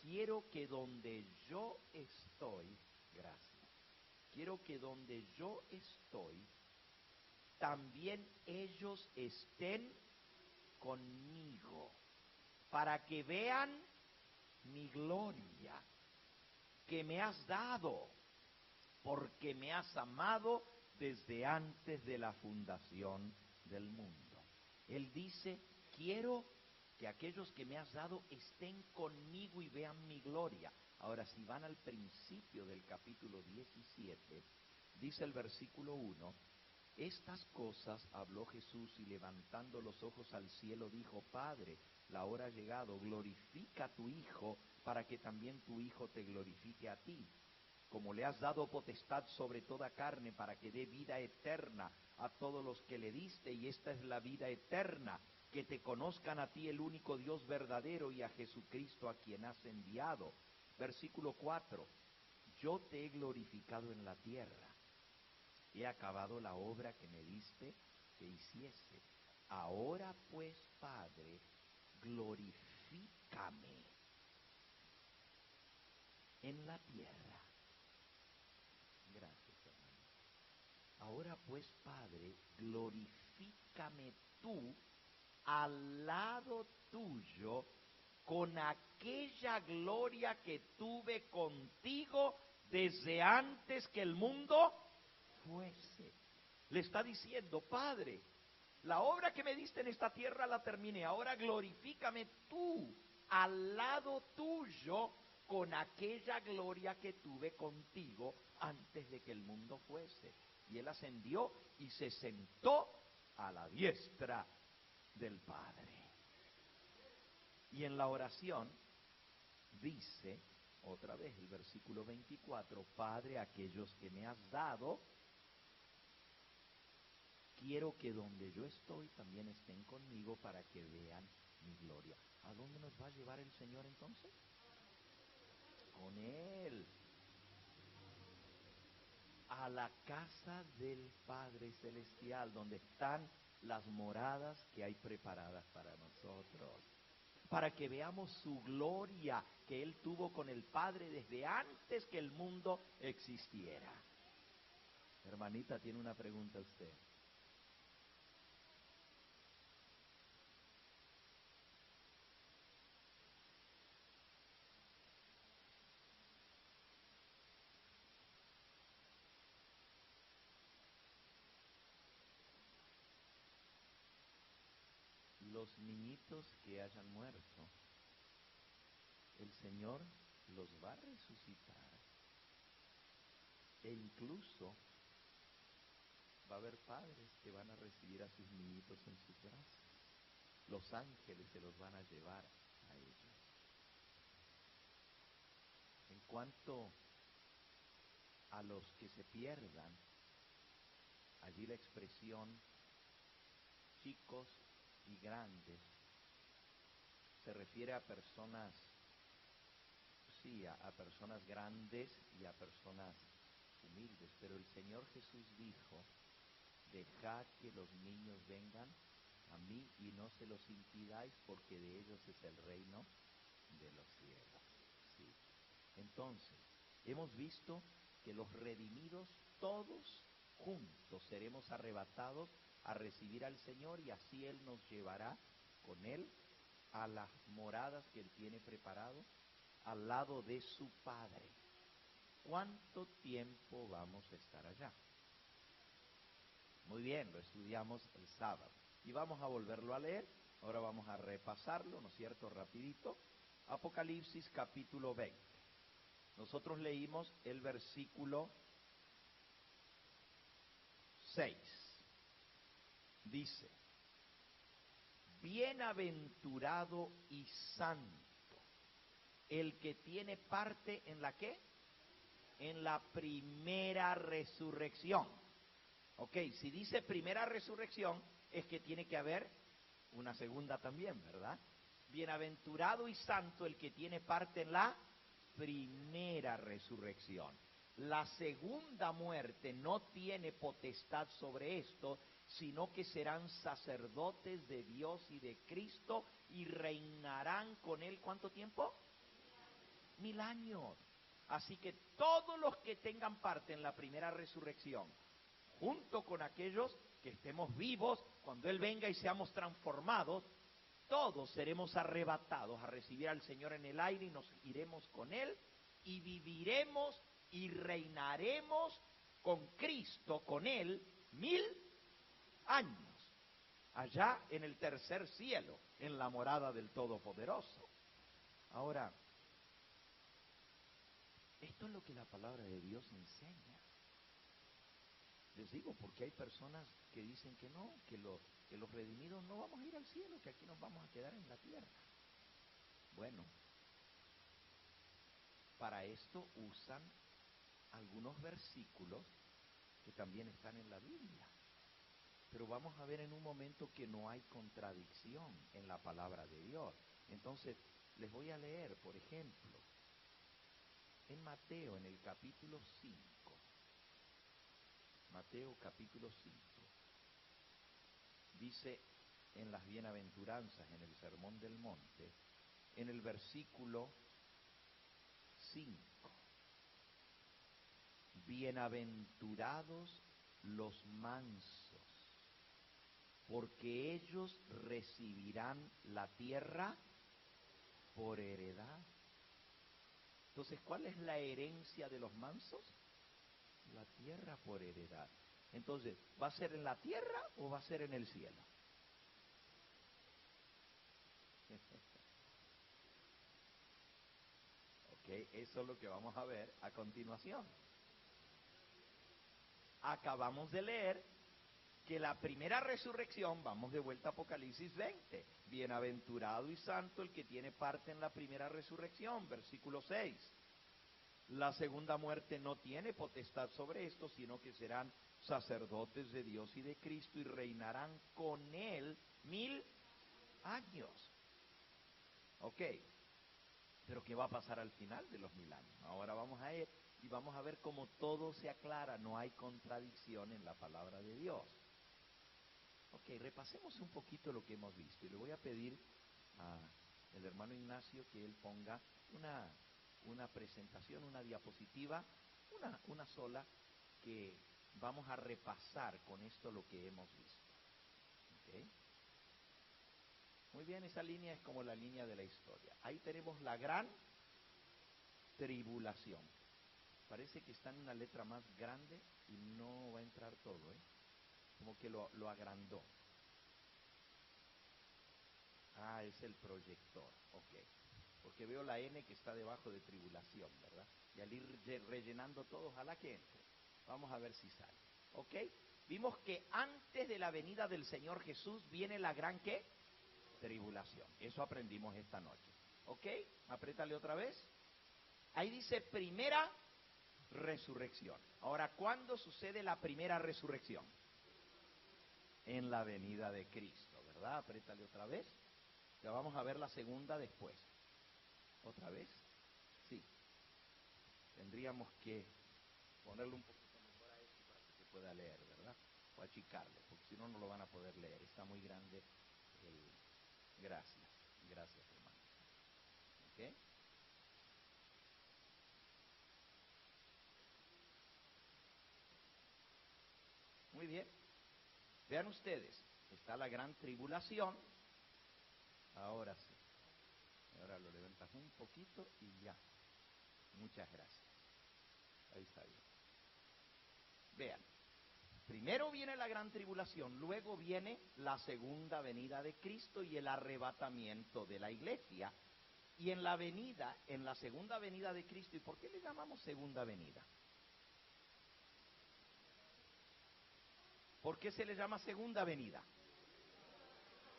quiero que donde yo estoy, gracias, quiero que donde yo estoy, también ellos estén conmigo, para que vean mi gloria que me has dado, porque me has amado desde antes de la fundación del mundo. Él dice, quiero que aquellos que me has dado estén conmigo y vean mi gloria. Ahora, si van al principio del capítulo 17, dice el versículo 1, estas cosas habló Jesús y levantando los ojos al cielo dijo, Padre, la hora ha llegado, glorifica a tu Hijo para que también tu Hijo te glorifique a ti. Como le has dado potestad sobre toda carne para que dé vida eterna a todos los que le diste, y esta es la vida eterna, que te conozcan a ti el único Dios verdadero y a Jesucristo a quien has enviado. Versículo 4, yo te he glorificado en la tierra. He acabado la obra que me diste que hiciese. Ahora pues, Padre, glorifícame en la tierra. Gracias, hermano. Ahora pues, Padre, glorifícame tú al lado tuyo con aquella gloria que tuve contigo desde antes que el mundo fuese. Le está diciendo, Padre, la obra que me diste en esta tierra la terminé, ahora glorifícame tú al lado tuyo con aquella gloria que tuve contigo antes de que el mundo fuese. Y él ascendió y se sentó a la diestra del Padre. Y en la oración dice, otra vez el versículo 24, Padre, aquellos que me has dado, quiero que donde yo estoy también estén conmigo para que vean mi gloria. ¿A dónde nos va a llevar el Señor entonces? Con Él. A la casa del Padre Celestial, donde están las moradas que hay preparadas para nosotros. Para que veamos su gloria que Él tuvo con el Padre desde antes que el mundo existiera. Hermanita, tiene una pregunta usted. Los niñitos que hayan muerto, el Señor los va a resucitar. E incluso va a haber padres que van a recibir a sus niñitos en sus brazos. Los ángeles se los van a llevar a ellos. En cuanto a los que se pierdan, allí la expresión chicos y grandes se refiere a personas, sí, a personas grandes y a personas humildes, pero el Señor Jesús dijo, dejad que los niños vengan a mí y no se los impidáis, porque de ellos es el reino de los cielos. Sí. Entonces, hemos visto que los redimidos todos juntos seremos arrebatados a recibir al Señor, y así Él nos llevará con Él a las moradas que Él tiene preparado al lado de su Padre. ¿Cuánto tiempo vamos a estar allá? Muy bien, lo estudiamos el sábado y vamos a volverlo a leer. Ahora vamos a repasarlo, ¿no es cierto?, rapidito. Apocalipsis capítulo 20. Nosotros leímos el versículo 6. Dice: bienaventurado y santo el que tiene parte en la ¿qué? En la primera resurrección. Ok, si dice primera resurrección, es que tiene que haber una segunda también, ¿verdad? Bienaventurado y santo el que tiene parte en la primera resurrección. La segunda muerte no tiene potestad sobre esto, sino que serán sacerdotes de Dios y de Cristo y reinarán con Él, ¿cuánto tiempo? 1000 años. Así que todos los que tengan parte en la primera resurrección, junto con aquellos que estemos vivos, cuando Él venga y seamos transformados, todos seremos arrebatados a recibir al Señor en el aire y nos iremos con Él y viviremos y reinaremos con Cristo, con Él, 1000 años, allá en el tercer cielo, en la morada del Todopoderoso. Ahora, esto es lo que la palabra de Dios enseña. Les digo, porque hay personas que dicen que no, que los redimidos no vamos a ir al cielo, que aquí nos vamos a quedar en la tierra. Bueno, para esto usan algunos versículos que también están en la Biblia. Pero vamos a ver en un momento que no hay contradicción en la palabra de Dios. Entonces, les voy a leer, por ejemplo, en Mateo, en el capítulo 5. Mateo capítulo 5. Dice en las bienaventuranzas, en el Sermón del Monte, en el versículo 5. Bienaventurados los mansos, porque ellos recibirán la tierra por heredad. Entonces, ¿cuál es la herencia de los mansos? La tierra por heredad. Entonces, ¿va a ser en la tierra o va a ser en el cielo? Ok, eso es lo que vamos a ver a continuación. Acabamos de leer que la primera resurrección, vamos de vuelta a Apocalipsis 20, bienaventurado y santo el que tiene parte en la primera resurrección, versículo 6. La segunda muerte no tiene potestad sobre esto, sino que serán sacerdotes de Dios y de Cristo y reinarán con Él 1000 años. Ok, pero ¿qué va a pasar al final de los 1000 años? Ahora vamos a ir y vamos a ver cómo todo se aclara, no hay contradicción en la palabra de Dios. Ok, repasemos un poquito lo que hemos visto y le voy a pedir al hermano Ignacio que él ponga una presentación, una diapositiva, una sola, que vamos a repasar con esto lo que hemos visto. ¿Okay? Muy bien, esa línea es como la línea de la historia. Ahí tenemos la gran tribulación. Parece que está en una letra más grande y no va a entrar todo, ¿eh? Como que lo agrandó. Ah, es el proyector, ok. Porque veo la N que está debajo de tribulación, ¿verdad? Y al ir rellenando todo, ojalá que entre. Vamos a ver si sale. ¿Ok? Vimos que antes de la venida del Señor Jesús viene la gran ¿qué? Tribulación. Eso aprendimos esta noche. ¿Ok? Apriétale otra vez. Ahí dice primera resurrección. Ahora, ¿cuándo sucede la primera resurrección? En la venida de Cristo, ¿verdad? Apriétale otra vez. Ya vamos a ver la segunda después. ¿Otra vez? Sí. Tendríamos que ponerle un poquito mejor a esto para que se pueda leer, ¿verdad? O achicarlo, porque si no, no lo van a poder leer. Está muy grande el... Gracias. Gracias, hermano. ¿Ok? Muy bien. Vean ustedes. Está la gran tribulación. Ahora sí. Ahora lo levantas un poquito y ya. Muchas gracias. Ahí está bien. Vean. Primero viene la gran tribulación, luego viene la segunda venida de Cristo y el arrebatamiento de la iglesia. Y en la venida, en la segunda venida de Cristo, ¿y por qué le llamamos segunda venida? ¿Por qué se le llama segunda venida?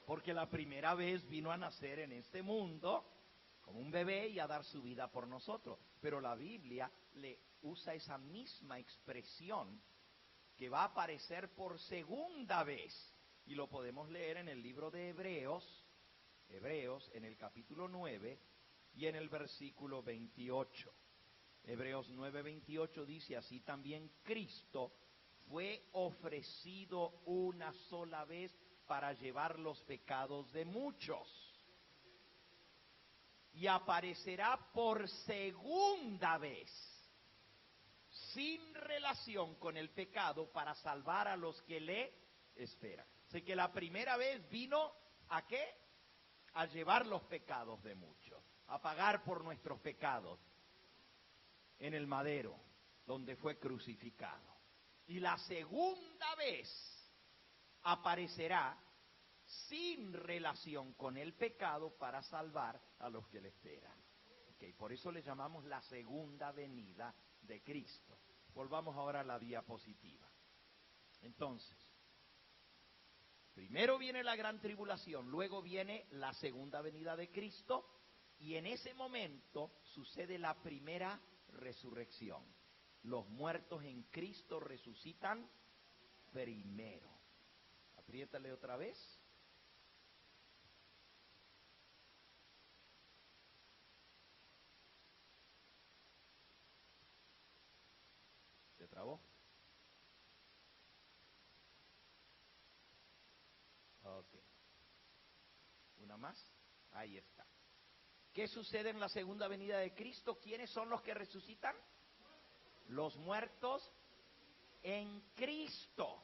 Porque la primera vez vino a nacer en este mundo como un bebé y a dar su vida por nosotros. Pero la Biblia le usa esa misma expresión que va a aparecer por segunda vez. Y lo podemos leer en el libro de Hebreos en el capítulo 9 y en el versículo 28. Hebreos 9:28 dice: así también Cristo fue ofrecido una sola vez para llevar los pecados de muchos, y aparecerá por segunda vez, sin relación con el pecado, para salvar a los que le esperan. Así que la primera vez vino, ¿a qué? A llevar los pecados de muchos, a pagar por nuestros pecados en el madero, donde fue crucificado. Y la segunda vez aparecerá sin relación con el pecado para salvar a los que le esperan. Okay, por eso le llamamos la segunda venida de Cristo. Volvamos ahora a la diapositiva. Entonces, primero viene la gran tribulación, luego viene la segunda venida de Cristo, y en ese momento sucede la primera resurrección. Los muertos en Cristo resucitan primero. Apriétale otra vez. ¿Se trabó? Ok. ¿Una más? Ahí está. ¿Qué sucede en la segunda venida de Cristo? ¿Quiénes son los que resucitan? Los muertos en Cristo.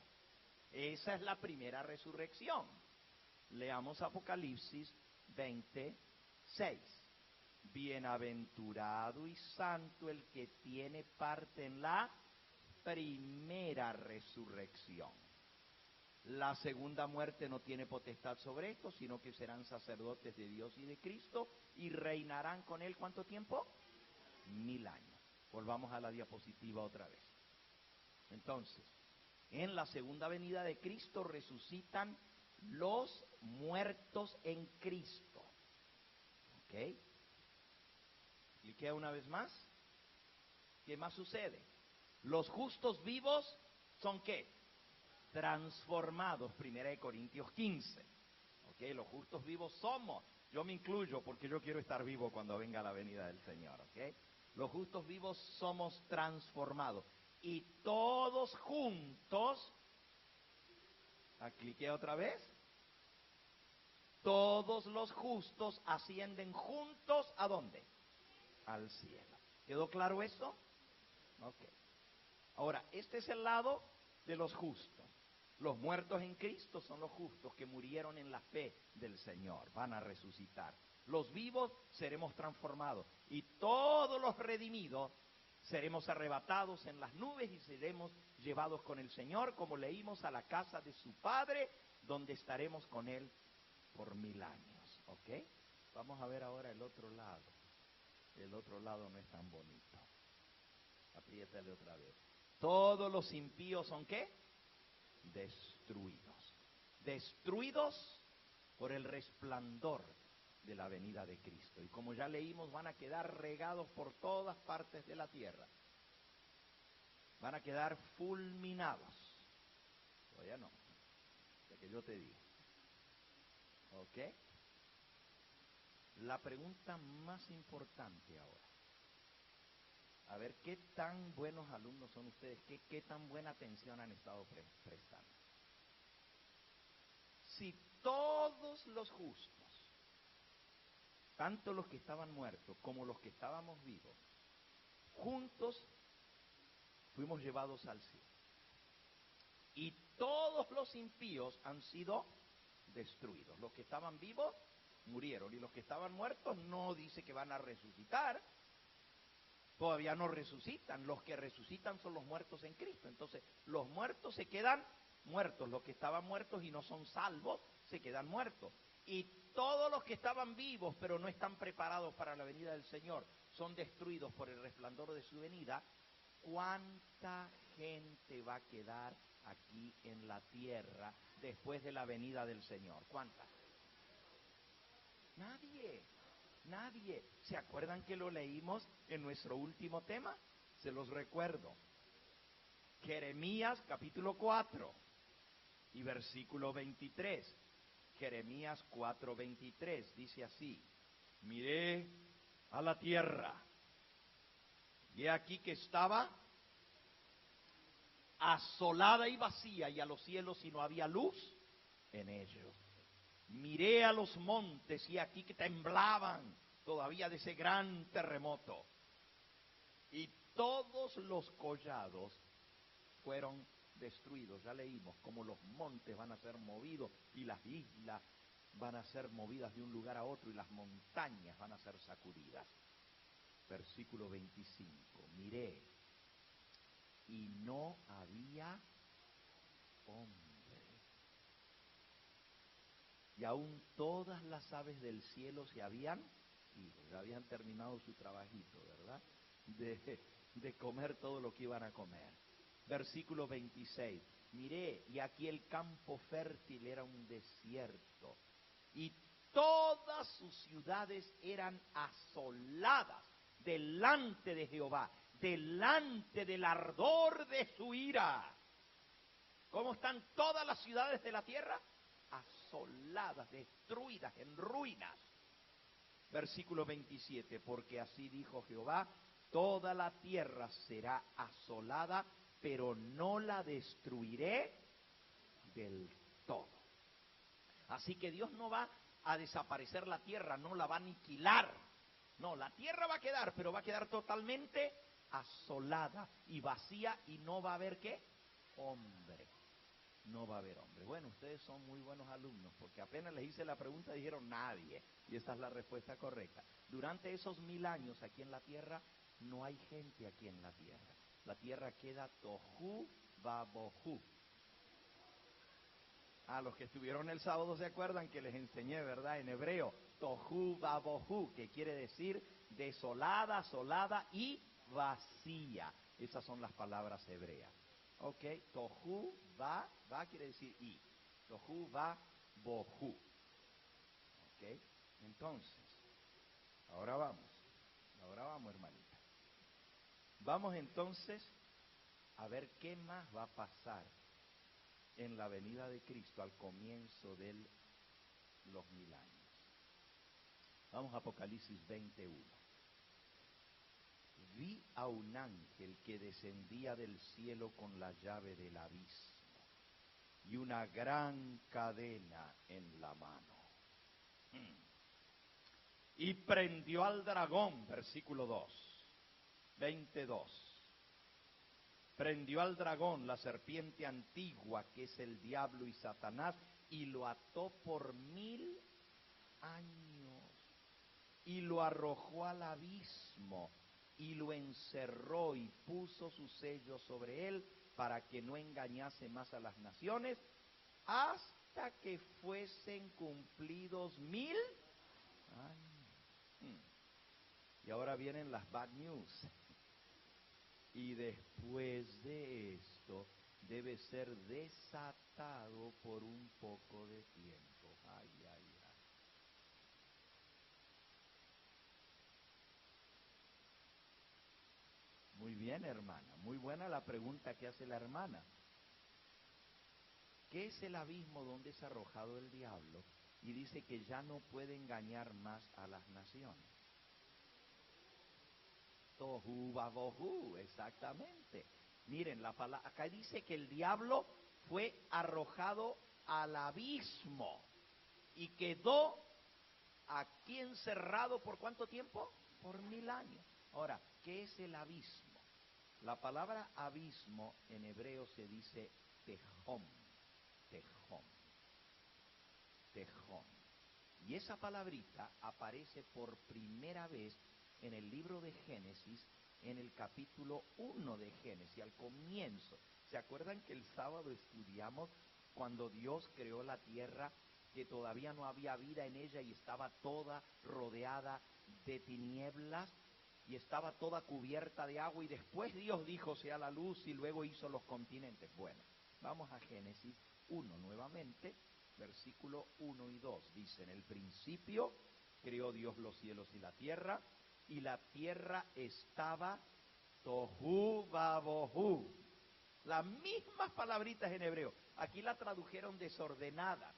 Esa es la primera resurrección. Leamos Apocalipsis 26. Bienaventurado y santo el que tiene parte en la primera resurrección. La segunda muerte no tiene potestad sobre esto, sino que serán sacerdotes de Dios y de Cristo y reinarán con él, ¿cuánto tiempo? 1000 años. Volvamos a la diapositiva otra vez. Entonces, en la segunda venida de Cristo resucitan los muertos en Cristo. ¿Ok? Cliquea una vez más. ¿Qué más sucede? Los justos vivos son ¿qué? Transformados. 1 Corintios 15. ¿Ok? Los justos vivos somos. Yo me incluyo porque yo quiero estar vivo cuando venga la venida del Señor. ¿Ok? Los justos vivos somos transformados. Y todos juntos, cliquea otra vez, todos los justos ascienden juntos, ¿a dónde? Al cielo. ¿Quedó claro eso? Ok. Ahora, este es el lado de los justos. Los muertos en Cristo son los justos que murieron en la fe del Señor. Van a resucitar. Los vivos seremos transformados. Y todos los redimidos seremos arrebatados en las nubes y seremos llevados con el Señor, como leímos, a la casa de su Padre, donde estaremos con Él por 1000 años. ¿Ok? Vamos a ver ahora el otro lado. El otro lado no es tan bonito. Apriétale otra vez. Todos los impíos son ¿qué? Destruidos. Destruidos por el resplandor de la venida de Cristo. Y como ya leímos, van a quedar regados por todas partes de la tierra. Van a quedar fulminados. Todavía no. De que yo te digo. ¿Ok? La pregunta más importante ahora. A ver, ¿qué tan buenos alumnos son ustedes? ¿Qué tan buena atención han estado prestando? Si todos los justos, tanto los que estaban muertos como los que estábamos vivos, juntos fuimos llevados al cielo, y todos los impíos han sido destruidos, los que estaban vivos murieron, y los que estaban muertos no dice que van a resucitar. Todavía no resucitan. Los que resucitan son los muertos en Cristo. Entonces, los muertos se quedan muertos. Los que estaban muertos y no son salvos, se quedan muertos. y todos los que estaban vivos pero no están preparados para la venida del Señor son destruidos por el resplandor de su venida, ¿cuánta gente va a quedar aquí en la tierra después de la venida del Señor? ¿Cuánta? Nadie, nadie. ¿Se acuerdan que lo leímos en nuestro último tema? Se los recuerdo. Jeremías capítulo 4 y versículo 23. Jeremías 4:23 dice así: miré a la tierra y he aquí que estaba asolada y vacía, y a los cielos y no había luz en ellos. Miré a los montes y aquí que temblaban todavía de ese gran terremoto, y todos los collados fueron destruidos. Ya leímos cómo los montes van a ser movidos y las islas van a ser movidas de un lugar a otro y las montañas van a ser sacudidas. Versículo 25, miré y no había hombre, y aún todas las aves del cielo se habían ido, ya habían terminado su trabajito, ¿verdad? De comer todo lo que iban a comer. Versículo 26, miré y aquí el campo fértil era un desierto y todas sus ciudades eran asoladas delante de Jehová, delante del ardor de su ira. ¿Cómo están todas las ciudades de la tierra? Asoladas, destruidas, en ruinas. Versículo 27, porque así dijo Jehová, toda la tierra será asolada, pero no la destruiré del todo. Así que Dios no va a desaparecer la tierra, no la va a aniquilar. No, la tierra va a quedar, pero va a quedar totalmente asolada y vacía, y no va a haber ¿qué? Hombre. No va a haber hombre. Bueno, ustedes son muy buenos alumnos, porque apenas les hice la pregunta dijeron nadie, y esta es la respuesta correcta. Durante esos 1000 años aquí en la tierra, no hay gente aquí en la tierra. La tierra queda tohu vabohu. Los que estuvieron el sábado se acuerdan que les enseñé, ¿verdad? En hebreo, tohu vabohu, que quiere decir desolada, asolada y vacía. Esas son las palabras hebreas. Ok, tohu va quiere decir y. Tohu va bohu. Ok, entonces, ahora vamos, hermanita. Vamos entonces a ver qué más va a pasar en la venida de Cristo al comienzo de los 1000 años. Vamos a Apocalipsis 21. Vi a un ángel que descendía del cielo con la llave del abismo y una gran cadena en la mano. Y prendió al dragón, versículo 2, 22. Prendió al dragón, la serpiente antigua, que es el diablo y Satanás, y lo ató por 1000 años. Y lo arrojó al abismo, y lo encerró y puso su sello sobre él, para que no engañase más a las naciones, hasta que fuesen cumplidos 1000 años. Y ahora vienen las bad news. Y después de esto debe ser desatado por un poco de tiempo. Ay, ay, ay. Muy bien, hermana. Muy buena la pregunta que hace la hermana. ¿Qué es el abismo donde es arrojado el diablo? Y dice que ya no puede engañar más a las naciones. Tohu vabohu, exactamente. Miren, la palabra, acá dice que el diablo fue arrojado al abismo y quedó aquí encerrado ¿por cuánto tiempo? Por 1000 años. Ahora, ¿qué es el abismo? La palabra abismo en hebreo se dice tejón, tejón, tejón. Y esa palabrita aparece por primera vez en el libro de Génesis, en el capítulo 1 de Génesis, al comienzo. ¿Se acuerdan que el sábado estudiamos cuando Dios creó la tierra que todavía no había vida en ella y estaba toda rodeada de tinieblas y estaba toda cubierta de agua, y después Dios dijo sea la luz y luego hizo los continentes. Bueno, vamos a Génesis 1 nuevamente, versículo 1 y 2. Dice: en el principio creó Dios los cielos y la tierra estaba tohu babohu. Las mismas palabritas en hebreo. Aquí la tradujeron desordenada.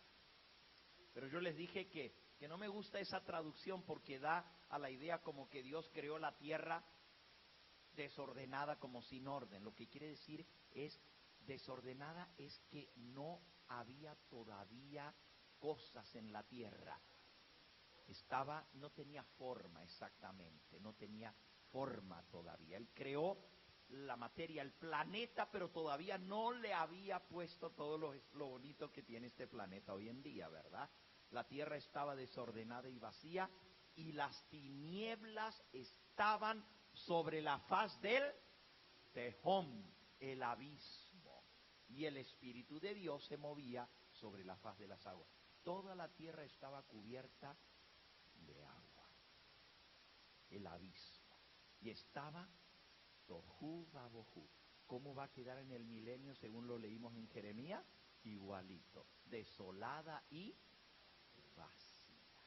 Pero yo les dije que no me gusta esa traducción porque da a la idea como que Dios creó la tierra desordenada, como sin orden. Lo que quiere decir es desordenada, es que no había todavía cosas en la tierra. No tenía forma exactamente, no tenía forma todavía. Él creó la materia, el planeta, pero todavía no le había puesto todo lo bonito que tiene este planeta hoy en día, ¿verdad? La tierra estaba desordenada y vacía, y las tinieblas estaban sobre la faz del Tehom, el abismo, y el Espíritu de Dios se movía sobre la faz de las aguas. Toda la tierra estaba cubierta de agua, el abismo, y estaba tohu babohu. ¿Cómo va a quedar en el milenio según lo leímos en Jeremías? Igualito, desolada y vacía.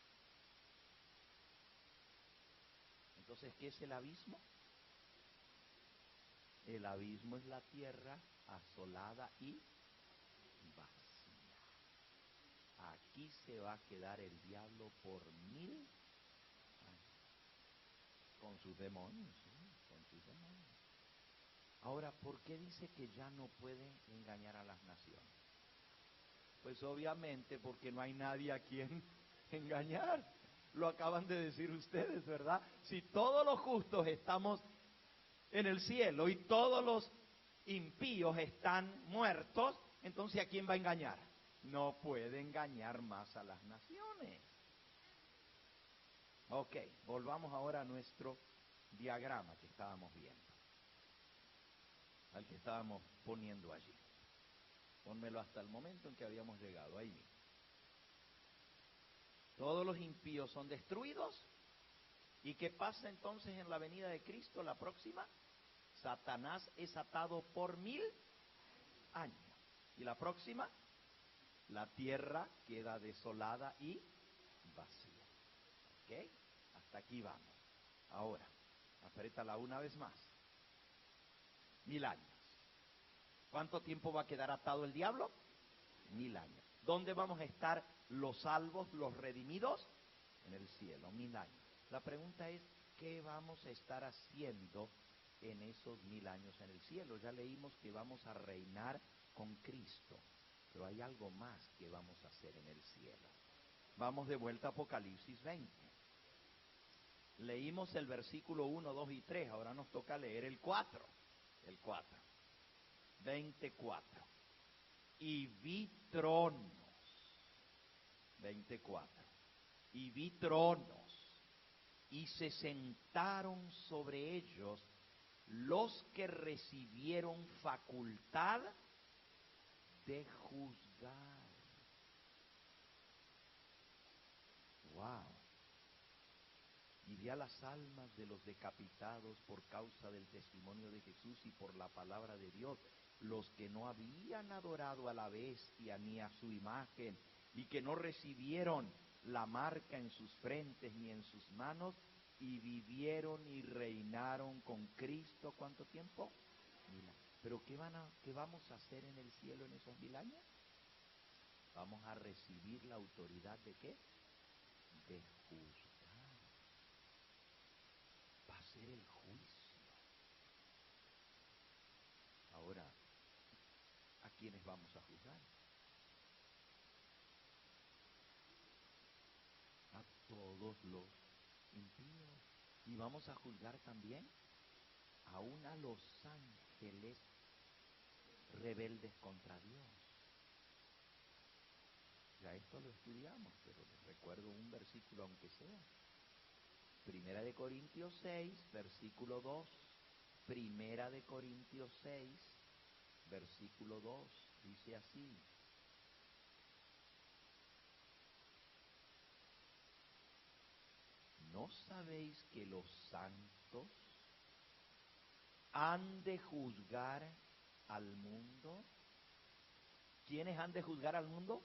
Entonces, ¿qué es el abismo? El abismo es la tierra asolada y vacía. Aquí se va a quedar el diablo por 1000 años, con sus demonios, ¿sí? Con sus demonios. Ahora, ¿por qué dice que ya no puede engañar a las naciones? Pues obviamente porque no hay nadie a quien engañar. Lo acaban de decir ustedes, ¿verdad? Si todos los justos estamos en el cielo y todos los impíos están muertos, entonces ¿a quién va a engañar? No puede engañar más a las naciones. Ok, volvamos ahora a nuestro diagrama que estábamos viendo, al que estábamos poniendo allí. Pónmelo hasta el momento en que habíamos llegado, ahí mismo. Todos los impíos son destruidos. ¿Y qué pasa entonces en la venida de Cristo, la próxima? Satanás es atado por 1000 años. ¿Y la próxima? La tierra queda desolada y vacía. ¿Ok? Hasta aquí vamos. Ahora, apriétala una vez más. 1000 años. ¿Cuánto tiempo va a quedar atado el diablo? 1000 años. ¿Dónde vamos a estar los salvos, los redimidos? En el cielo, 1000 años. La pregunta es, ¿qué vamos a estar haciendo en esos 1000 años en el cielo? Ya leímos que vamos a reinar con Cristo, pero hay algo más que vamos a hacer en el cielo. Vamos de vuelta a Apocalipsis 20. Leímos el versículo 1, 2 y 3, ahora nos toca leer el 4. El 4. 24. Y vi tronos. 24. Y vi tronos, y se sentaron sobre ellos los que recibieron facultad de juzgar. Wow. Y vi a las almas de los decapitados por causa del testimonio de Jesús y por la palabra de Dios, los que no habían adorado a la bestia ni a su imagen, y que no recibieron la marca en sus frentes ni en sus manos, y vivieron y reinaron con Cristo. ¿Cuánto tiempo? 1000 años. ¿Pero qué vamos a hacer en el cielo en esos 1000 años? Vamos a recibir la autoridad ¿de qué? De juzgar. Va a ser el juicio. Ahora, ¿a quiénes vamos a juzgar? A todos los impíos. Y vamos a juzgar también aún a los ángeles rebeldes contra Dios. Ya esto lo estudiamos, pero les recuerdo un versículo aunque sea. Primera de Corintios 6, versículo 2. Primera de Corintios 6, versículo 2. Dice así: ¿no sabéis que los santos han de juzgar al mundo? ¿Quiénes han de juzgar al mundo?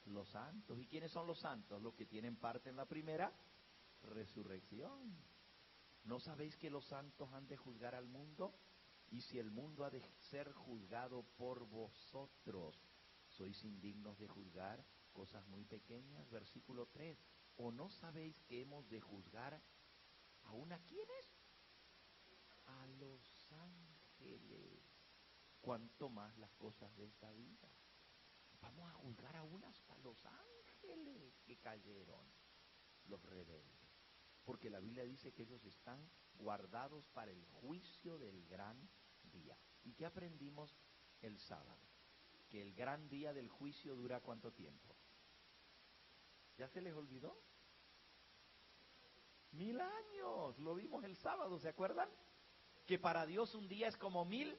Los santos. ¿Y quiénes son los santos? Los que tienen parte en la primera resurrección. ¿No sabéis que los santos han de juzgar al mundo? Y si el mundo ha de ser juzgado por vosotros, sois indignos de juzgar cosas muy pequeñas. Versículo 3. ¿O no sabéis que hemos de juzgar aún a quiénes? A los ángeles. ¿Cuánto más las cosas de esta vida? Vamos a juzgar aún hasta los ángeles que cayeron, los rebeldes. Porque la Biblia dice que ellos están guardados para el juicio del gran día. ¿Y qué aprendimos el sábado? Que el gran día del juicio dura ¿cuánto tiempo? ¿Ya se les olvidó? 1000 años. Lo vimos el sábado, ¿se acuerdan? Que para Dios un día es como 1000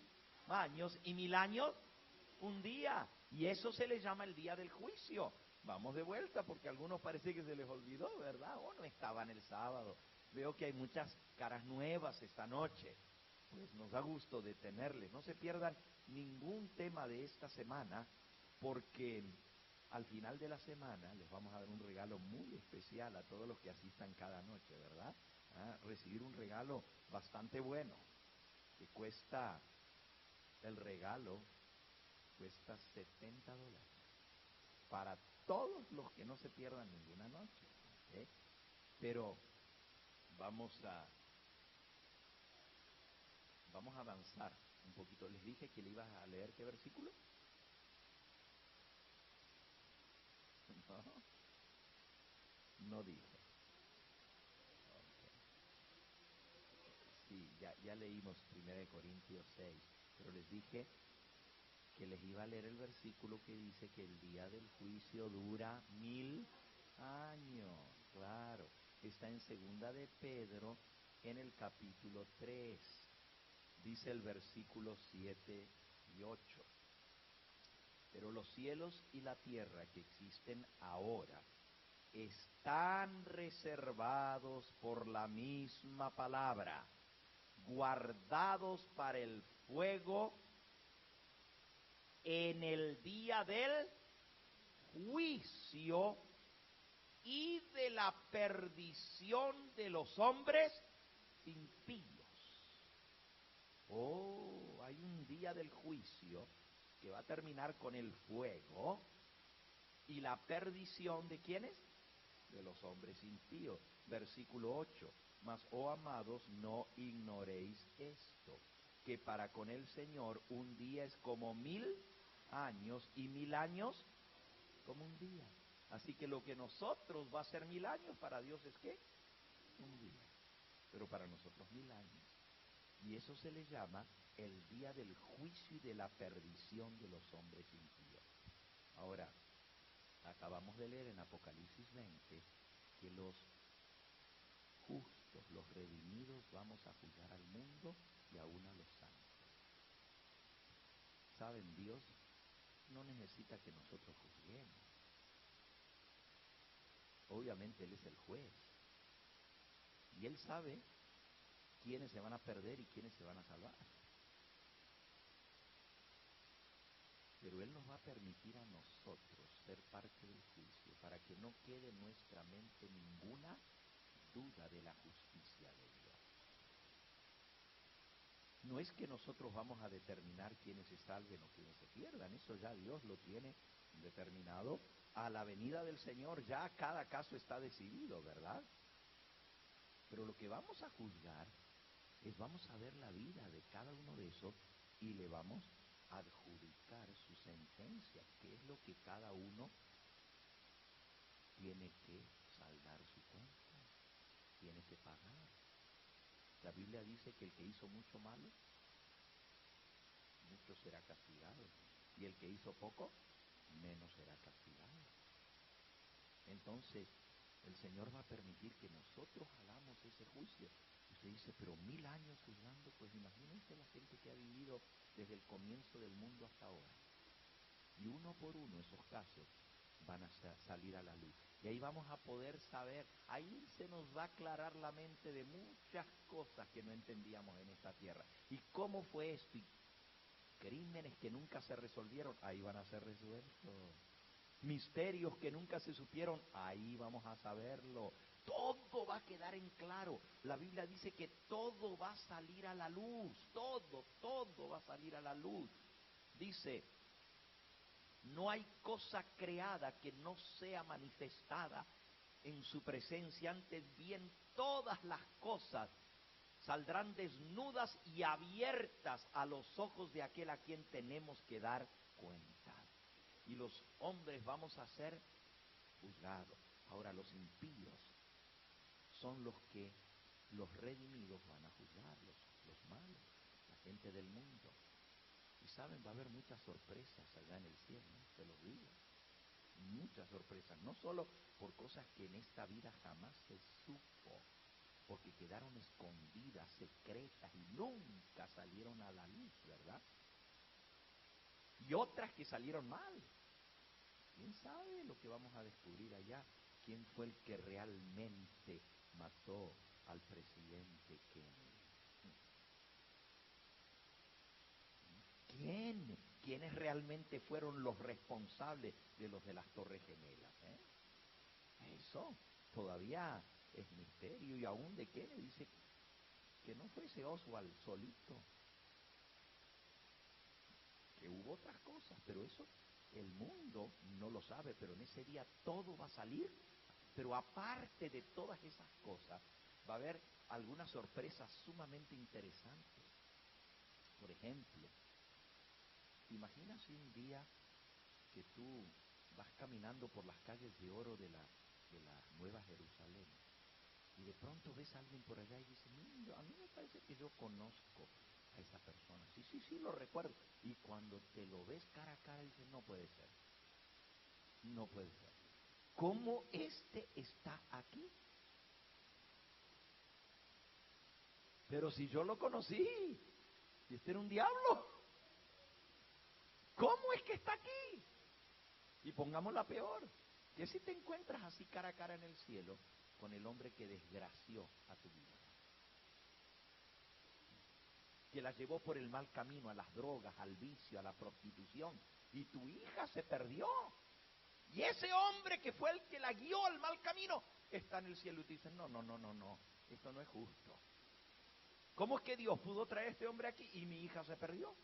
años y 1000 años un día. Y eso se le llama el día del juicio. Vamos de vuelta porque a algunos parece que se les olvidó, ¿verdad? O no estaban el sábado. Veo que hay muchas caras nuevas esta noche. Pues nos da gusto de tenerles. No se pierdan ningún tema de esta semana porque al final de la semana les vamos a dar un regalo muy especial a todos los que asistan cada noche, ¿verdad? Recibir un regalo bastante bueno que cuesta, el regalo cuesta $70 para todos los que no se pierdan ninguna noche, ¿eh? Pero vamos a avanzar un poquito. Les dije que le ibas a leer ¿qué versículo? No, no dijo. Okay. Sí, ya leímos 1 Corintios 6, pero les dije que les iba a leer el versículo que dice que el día del juicio dura 1000 años. Claro, está en 2 de Pedro, en el capítulo 3. Dice el versículo 7 y 8. Pero los cielos y la tierra que existen ahora están reservados por la misma palabra, guardados para el fuego en el día del juicio y de la perdición de los hombres impíos. Oh, hay un día del juicio que va a terminar con el fuego y la perdición de ¿quiénes? De los hombres impíos. Versículo 8. Mas, oh amados, no ignoréis esto, que para con el Señor un día es como 1000 años y 1000 años como un día. Así que lo que nosotros va a ser 1000 años, para Dios es ¿qué? Un día. Pero para nosotros 1000 años. Y eso se le llama el día del juicio y de la perdición de los hombres impíos. Ahora, acabamos de leer en Apocalipsis 20 que los justos, los redimidos, vamos a juzgar al mundo y aún a los santos. ¿Saben? Dios no necesita que nosotros juzguemos. Obviamente Él es el juez. Y Él sabe quiénes se van a perder y quiénes se van a salvar. Pero Él nos va a permitir a nosotros ser parte del juicio para que no quede en nuestra mente ninguna duda de la justicia de Dios. No es que nosotros vamos a determinar quiénes se salven o quiénes se pierdan, eso ya Dios lo tiene determinado. A la venida del Señor ya cada caso está decidido, ¿verdad? Pero lo que vamos a juzgar es, vamos a ver la vida de cada uno de esos y le vamos a adjudicar su sentencia, que es lo que cada uno tiene que saldar su cuenta, tiene que pagar. La Biblia dice que el que hizo mucho malo, mucho será castigado, y el que hizo poco, menos será castigado. Entonces, el Señor va a permitir que nosotros hagamos ese juicio. Usted dice, pero 1000 años juzgando, pues imagínense la gente que ha vivido desde el comienzo del mundo hasta ahora. Y uno por uno esos casos van a salir a la luz. Y ahí vamos a poder saber, ahí se nos va a aclarar la mente de muchas cosas que no entendíamos en esta tierra. ¿Y cómo fue esto? Y crímenes que nunca se resolvieron, ahí van a ser resueltos. Misterios que nunca se supieron, ahí vamos a saberlo. Todo va a quedar en claro. La Biblia dice que todo va a salir a la luz. Todo va a salir a la luz. Dice, no hay cosa creada que no sea manifestada en su presencia. Antes bien, todas las cosas saldrán desnudas y abiertas a los ojos de aquel a quien tenemos que dar cuenta. Y los hombres vamos a ser juzgados. Ahora los impíos son los que los redimidos van a juzgar, los malos, la gente del mundo. Y saben, va a haber muchas sorpresas allá en el cielo, ¿no? Se los digo. Muchas sorpresas, no solo por cosas que en esta vida jamás se supo, porque quedaron escondidas, secretas y nunca salieron a la luz, ¿verdad? Y otras que salieron mal. ¿Quién sabe lo que vamos a descubrir allá? ¿Quién fue el que realmente mató al presidente Kennedy? ¿Quiénes realmente fueron los responsables de los de las Torres Gemelas? Eso todavía es misterio, y aún de Kennedy dice que no fue ese Oswald solito, que hubo otras cosas, pero eso el mundo no lo sabe, pero en ese día todo va a salir. Pero aparte de todas esas cosas, va a haber algunas sorpresas sumamente interesantes. Por ejemplo, ¿te imaginas si un día que tú vas caminando por las calles de oro de la Nueva Jerusalén y de pronto ves a alguien por allá y dices, a mí me parece que yo conozco a esa persona? Sí, lo recuerdo. Y cuando te lo ves cara a cara dices, no puede ser. No puede ser. ¿Cómo este está aquí? Pero si yo lo conocí, y este era un diablo. ¿Cómo es que está aquí? Y pongamos la peor, que si te encuentras así cara a cara en el cielo con el hombre que desgració a tu vida, que la llevó por el mal camino, a las drogas, al vicio, a la prostitución, y tu hija se perdió. Y ese hombre que fue el que la guió al mal camino está en el cielo y te dice, no, esto no es justo. ¿Cómo es que Dios pudo traer a este hombre aquí y mi hija se perdió?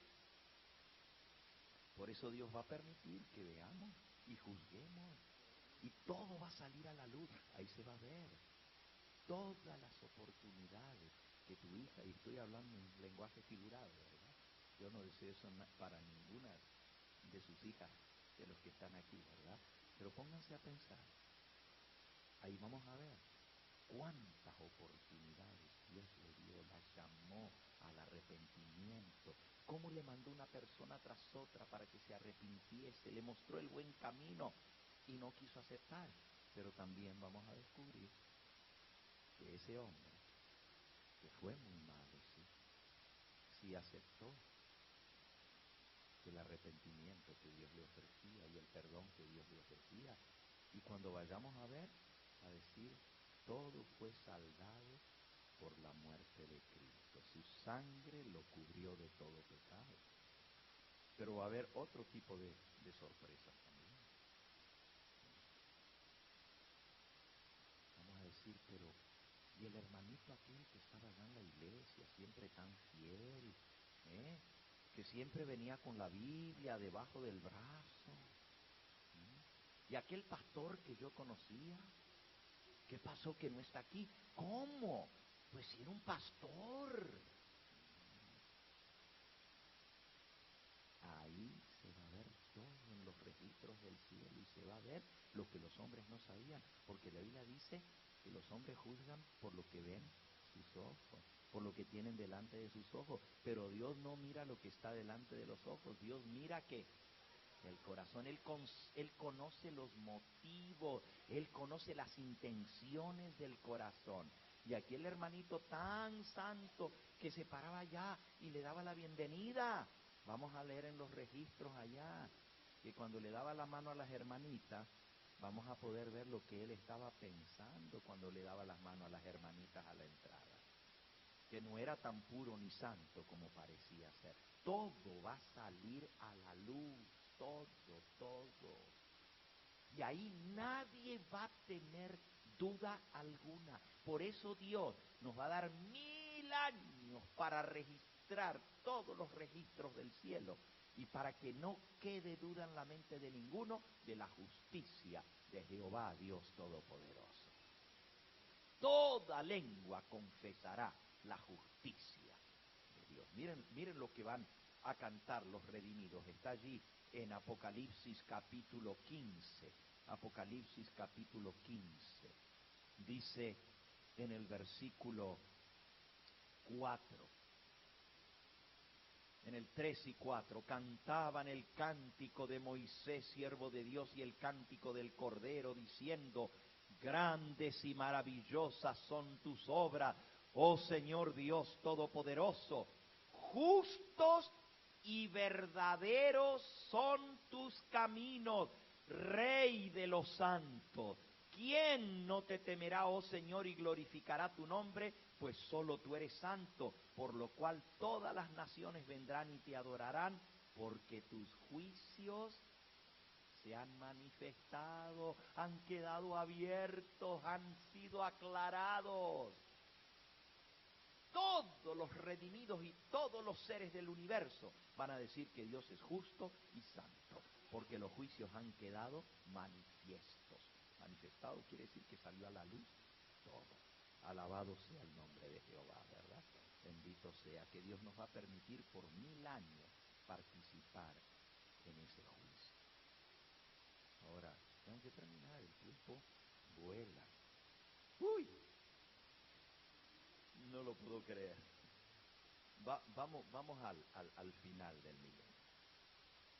Por eso Dios va a permitir que veamos y juzguemos. Y todo va a salir a la luz. Ahí se va a ver todas las oportunidades que tu hija, y estoy hablando en lenguaje figurado, ¿verdad? Yo no deseo eso para ninguna de sus hijas, de los que están aquí, ¿verdad? Pero pónganse a pensar. Ahí vamos a ver cuántas oportunidades Dios le dio, la llamó al arrepentimiento, cómo le mandó una persona tras otra para que se arrepintiese, le mostró el buen camino y no quiso aceptar. Pero también vamos a descubrir que ese hombre, que fue muy malo, sí aceptó el arrepentimiento que Dios le ofrecía y el perdón que Dios le ofrecía. Y cuando vayamos a ver, a decir, todo fue saldado por la muerte de Cristo. Su sangre lo cubrió de todo pecado. Pero va a haber otro tipo de sorpresas también. Vamos a decir, pero ¿y el hermanito aquel que estaba allá en la iglesia, siempre tan fiel, que siempre venía con la Biblia debajo del brazo? ¿Y aquel pastor que yo conocía? ¿Qué pasó que no está aquí? ¿Cómo? Pues si era un pastor. Ahí se va a ver todo en los registros del cielo y se va a ver lo que los hombres no sabían, porque la Biblia dice que los hombres juzgan por lo que ven sus ojos, por lo que tienen delante de sus ojos, pero Dios no mira lo que está delante de los ojos, Dios mira que el corazón, Él conoce los motivos, Él conoce las intenciones del corazón. Y aquí el hermanito tan santo que se paraba allá y le daba la bienvenida. Vamos a leer en los registros allá, que cuando le daba la mano a las hermanitas, vamos a poder ver lo que él estaba pensando cuando le daba las manos a las hermanitas a la entrada. Que no era tan puro ni santo como parecía ser. Todo va a salir a la luz, todo. Y ahí nadie va a tener duda alguna. Por eso Dios nos va a dar 1000 años para registrar todos los registros del cielo y para que no quede duda en la mente de ninguno de la justicia de Jehová Dios Todopoderoso. Toda lengua confesará la justicia de Dios. Miren lo que van a cantar los redimidos. Está allí en Apocalipsis capítulo 15. Apocalipsis capítulo 15. Dice en el versículo 4. En el 3 y 4, cantaban el cántico de Moisés, siervo de Dios, y el cántico del Cordero, diciendo: grandes y maravillosas son tus obras, oh Señor Dios Todopoderoso. Justos y verdaderos son tus caminos, Rey de los santos. ¿Quién no te temerá, oh Señor, y glorificará tu nombre? Pues solo tú eres santo, por lo cual todas las naciones vendrán y te adorarán, porque tus juicios se han manifestado, han quedado abiertos, han sido aclarados. Todos los redimidos y todos los seres del universo van a decir que Dios es justo y santo, porque los juicios han quedado manifiestos. Manifestado quiere decir que salió a la luz todo. Alabado sea el nombre de Jehová, ¿verdad? Bendito sea, que Dios nos va a permitir por 1000 años participar en ese juicio. Ahora, tengo que terminar, el tiempo vuela. ¡Uy! No lo puedo creer. Vamos al final del milenio.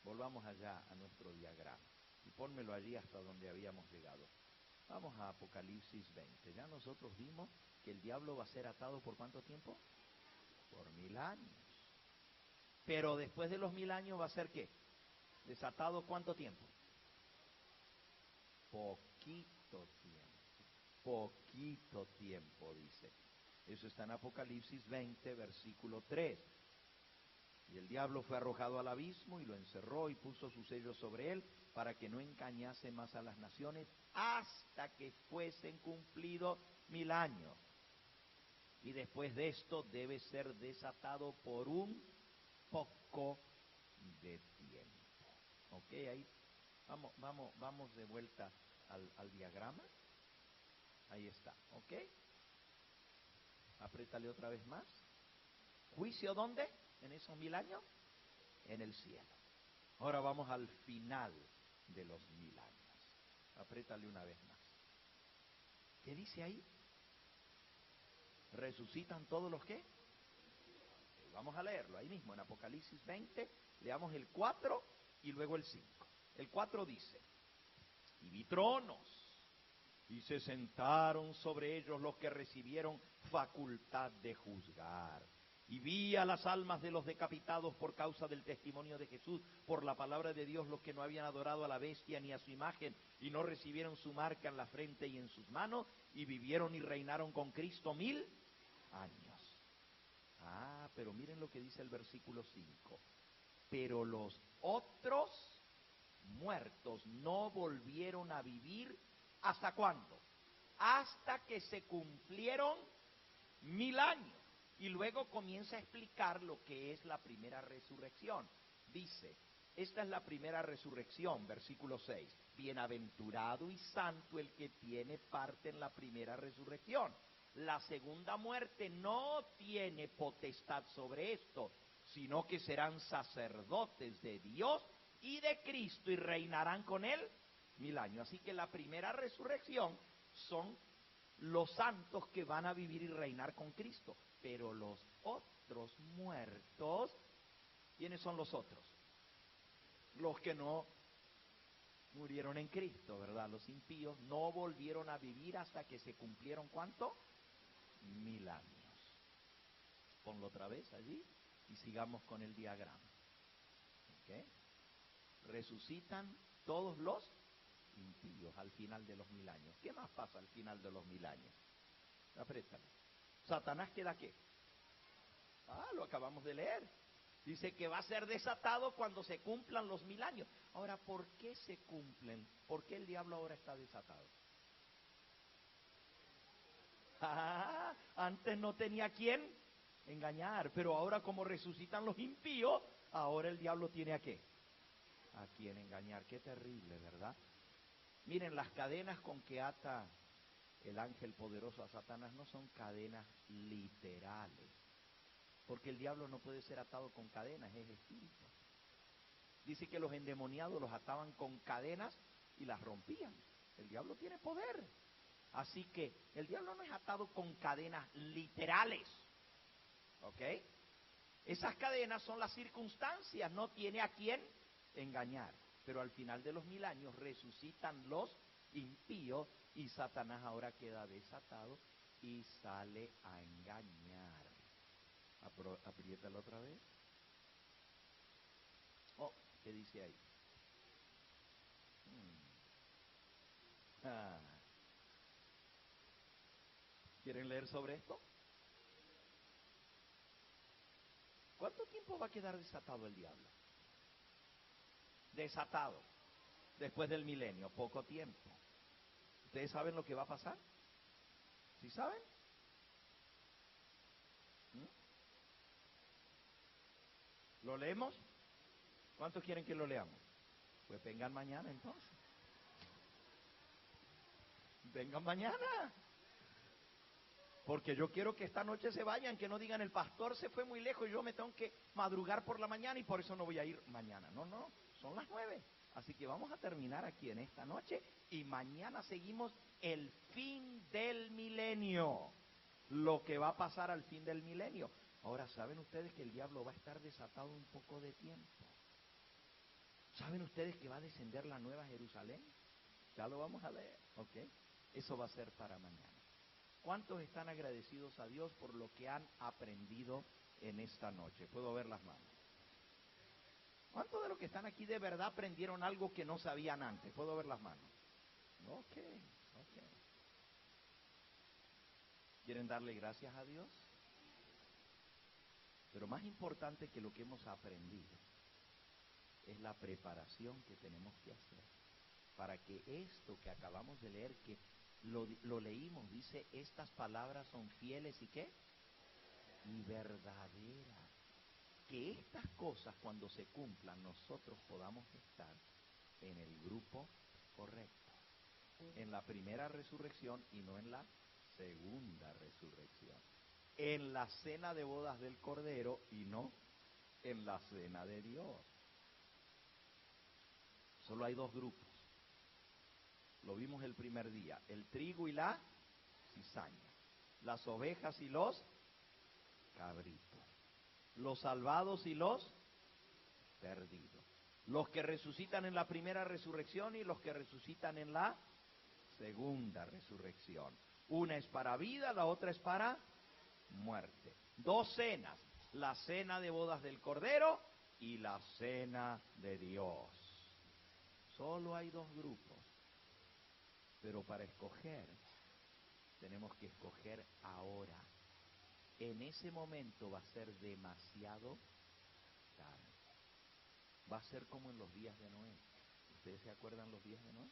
Volvamos allá a nuestro diagrama y pónmelo allí hasta donde habíamos llegado. Vamos a Apocalipsis 20. Ya nosotros vimos que el diablo va a ser atado ¿por cuánto tiempo? Por 1000 años. Pero después de los 1000 años va a ser ¿qué? ¿Desatado cuánto tiempo? Poquito tiempo. Poquito tiempo, dice. Eso está en Apocalipsis 20, versículo 3. Y el diablo fue arrojado al abismo y lo encerró y puso su sello sobre él para que no engañase más a las naciones hasta que fuesen cumplidos 1000 años. Y después de esto debe ser desatado por un poco de tiempo. ¿Ok? Ahí vamos de vuelta al diagrama. Ahí está. ¿Ok? Apriétale otra vez más. ¿Juicio dónde? ¿En esos 1000 años? En el cielo. Ahora vamos al final de los 1000 años. Apriétale una vez más. ¿Qué dice ahí? ¿Resucitan todos los qué? Vamos a leerlo ahí mismo en Apocalipsis 20. Leamos el 4 y luego el 5. El 4 dice: y vi tronos, y se sentaron sobre ellos los que recibieron facultad de juzgar. Y vi a las almas de los decapitados por causa del testimonio de Jesús, por la palabra de Dios, los que no habían adorado a la bestia ni a su imagen, y no recibieron su marca en la frente y en sus manos, y vivieron y reinaron con Cristo 1000 años. Ah, pero miren lo que dice el versículo 5. Pero los otros muertos no volvieron a vivir, ¿hasta cuándo? Hasta que se cumplieron 1000 años. Y luego comienza a explicar lo que es la primera resurrección. Dice, esta es la primera resurrección, versículo 6. Bienaventurado y santo el que tiene parte en la primera resurrección. La segunda muerte no tiene potestad sobre esto, sino que serán sacerdotes de Dios y de Cristo y reinarán con él 1000 años. Así que la primera resurrección son los santos que van a vivir y reinar con Cristo. Pero los otros muertos, ¿quiénes son los otros? Los que no murieron en Cristo, ¿verdad? Los impíos no volvieron a vivir hasta que se cumplieron ¿cuánto? 1000 años. Ponlo otra vez allí y sigamos con el diagrama. ¿Ok? Resucitan todos los impíos al final de los 1000 años. ¿Qué más pasa al final de los 1000 años? Apriétale. ¿Satanás queda qué? Lo acabamos de leer. Dice que va a ser desatado cuando se cumplan los 1000 años. Ahora, ¿por qué se cumplen? ¿Por qué el diablo ahora está desatado? Antes no tenía quien engañar, pero ahora como resucitan los impíos, ahora el diablo tiene a qué? A quien engañar. Qué terrible, ¿verdad? Miren, las cadenas con que ata el ángel poderoso a Satanás no son cadenas literales, porque el diablo no puede ser atado con cadenas, es espíritu. Dice que los endemoniados los ataban con cadenas y las rompían. El diablo tiene poder. Así que el diablo no es atado con cadenas literales, ¿ok? Esas cadenas son las circunstancias, no tiene a quién engañar. Pero al final de los 1000 años resucitan los impíos y Satanás ahora queda desatado y sale a engañar. Apriétalo otra vez. ¿Qué dice ahí? ¿Quieren leer sobre esto? ¿Cuánto tiempo va a quedar desatado el diablo? Desatado. Después del milenio, poco tiempo. ¿Ustedes saben lo que va a pasar? ¿Sí saben? ¿Lo leemos? ¿Cuántos quieren que lo leamos? Pues vengan mañana entonces. Vengan mañana. Porque yo quiero que esta noche se vayan, que no digan el pastor se fue muy lejos y yo me tengo que madrugar por la mañana y por eso no voy a ir mañana. No, son las 9. Así que vamos a terminar aquí en esta noche y mañana seguimos el fin del milenio. Lo que va a pasar al fin del milenio. Ahora, ¿saben ustedes que el diablo va a estar desatado un poco de tiempo? ¿Saben ustedes que va a descender la nueva Jerusalén? Ya lo vamos a leer, ¿ok? Eso va a ser para mañana. ¿Cuántos están agradecidos a Dios por lo que han aprendido en esta noche? ¿Puedo ver las manos? ¿Cuántos de los que están aquí de verdad aprendieron algo que no sabían antes? ¿Puedo ver las manos? Ok. ¿Quieren darle gracias a Dios? Pero más importante que lo que hemos aprendido es la preparación que tenemos que hacer para que esto que acabamos de leer, que lo leímos, dice, estas palabras son fieles y ¿qué? Y verdaderas. Que estas cosas cuando se cumplan nosotros podamos estar en el grupo correcto, en la primera resurrección y no en la segunda resurrección, en la cena de bodas del Cordero y no en la cena de Dios. Solo hay 2 grupos. Lo vimos el primer día, el trigo y la cizaña, las ovejas y los cabritos, los salvados y los perdidos, los que resucitan en la primera resurrección y los que resucitan en la segunda resurrección. Una es para vida, la otra es para muerte. 2 cenas, la cena de bodas del Cordero y la cena de Dios. Solo hay 2 grupos. Pero para escoger, tenemos que escoger ahora. En ese momento va a ser demasiado tarde. Va a ser como en los días de Noé. ¿Ustedes se acuerdan los días de Noé?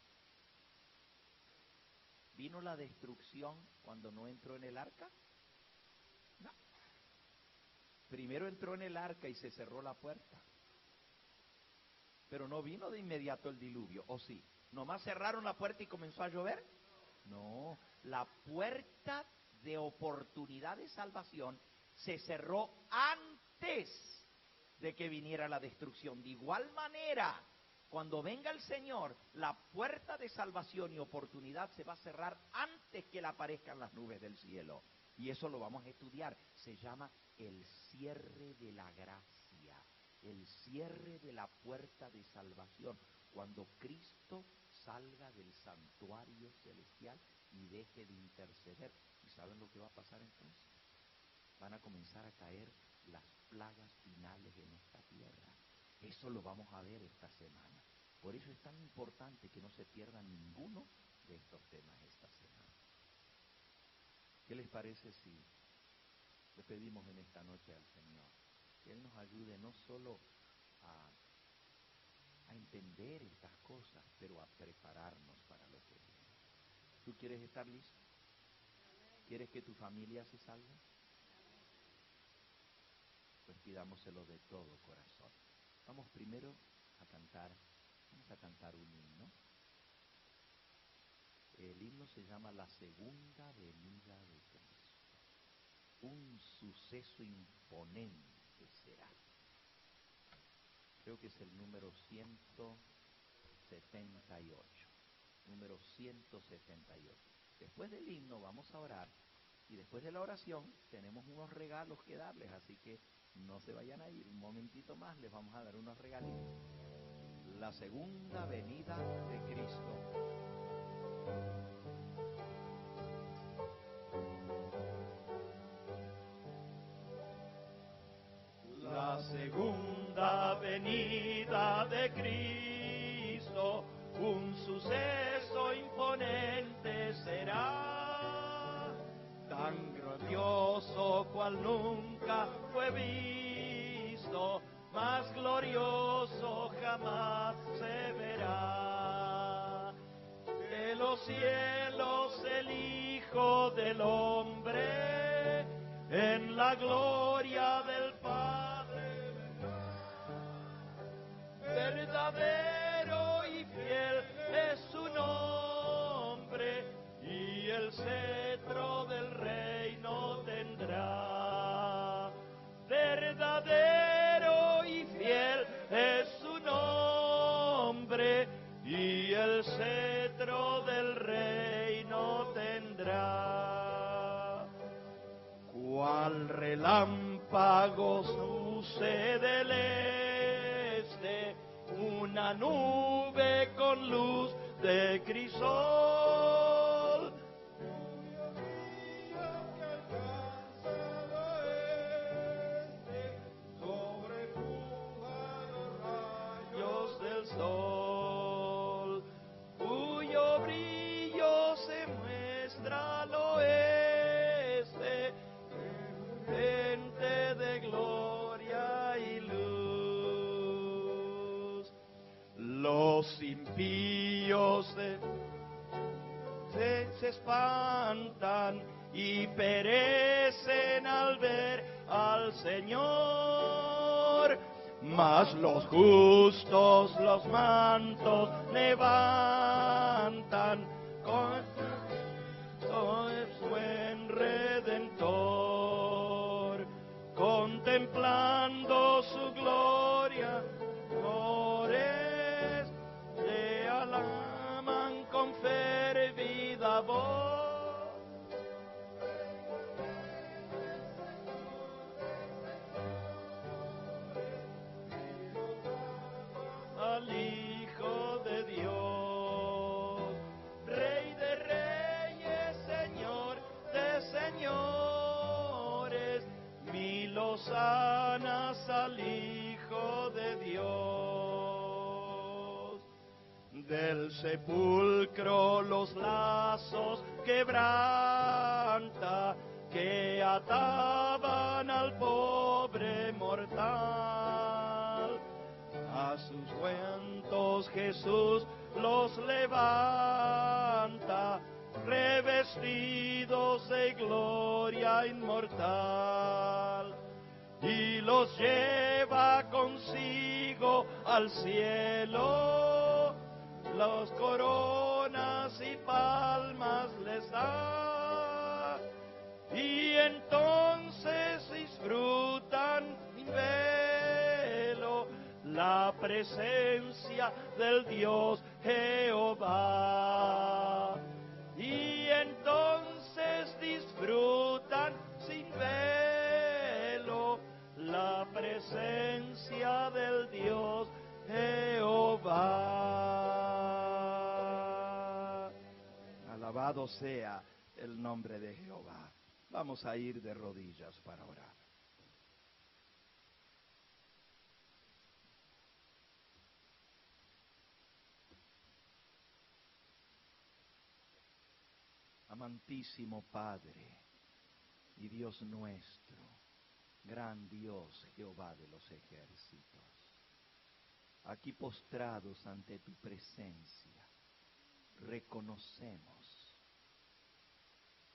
¿Vino la destrucción cuando no entró en el arca? No. Primero entró en el arca y se cerró la puerta. Pero no vino de inmediato el diluvio, ¿o sí? ¿Nomás cerraron la puerta y comenzó a llover? No, la puerta de oportunidad de salvación se cerró antes de que viniera la destrucción. De igual manera, cuando venga el Señor, la puerta de salvación y oportunidad se va a cerrar antes que le aparezcan las nubes del cielo. Y eso lo vamos a estudiar. Se llama el cierre de la gracia, el cierre de la puerta de salvación. Cuando Cristo salga del santuario celestial y deje de interceder. ¿Y saben lo que va a pasar entonces? Van a comenzar a caer las plagas finales en esta tierra. Eso lo vamos a ver esta semana. Por eso es tan importante que no se pierdan de estos temas esta semana. ¿Qué les parece si le pedimos en esta noche al Señor que Él nos ayude no solo a entender estas cosas, pero a prepararnos para lo que viene? ¿Tú quieres estar listo? ¿Quieres que tu familia se salve? Pues pidámoselo de todo corazón. Vamos primero a cantar, vamos a cantar un himno. El himno se llama La Segunda Venida de Cristo. Un suceso imponente será. Creo que es el número 178. Número 178. Después del himno vamos a orar. Y después de la oración tenemos unos regalos que darles, así que no se vayan a ir. Un momentito más les vamos a dar unos regalitos. La segunda venida de Cristo. La segunda venida de Cristo, un suceso imponente será, tan grandioso cual nunca fue visto, más glorioso jamás se verá. De los cielos el Hijo del Hombre, en la gloria del Padre verdadero y fiel es su nombre, y el cetro del reino tendrá. Verdadero y fiel es su nombre, y el cetro del reino tendrá. Cual relámpago sucede el este, una nube con luz de crisol. Sobrepuja los rayos del sol, cuyo brillo se muestra al oeste, fuente de gloria y luz. Los impíos se espantan y perecen al ver al Señor, mas los justos los mantos levantan con su buen Redentor, contemplando su gloria, flores le alaban con fervida voz. Al Hijo de Dios, Rey de reyes, Señor de señores, mil hosanas al Hijo de Dios. Del sepulcro los lazos quebranta, que ataban al pobre mortal. A sus cuentos Jesús los levanta, revestidos de gloria inmortal, y los lleva consigo al cielo, las coronas y palmas les da, y entonces disfrutan sin velo la presencia del Dios Jehová. Y entonces disfrutan sin velo la presencia del Dios Jehová. Alabado sea el nombre de Jehová. Vamos a ir de rodillas para orar. Amantísimo Padre y Dios nuestro, gran Dios, Jehová de los ejércitos, aquí postrados ante tu presencia, reconocemos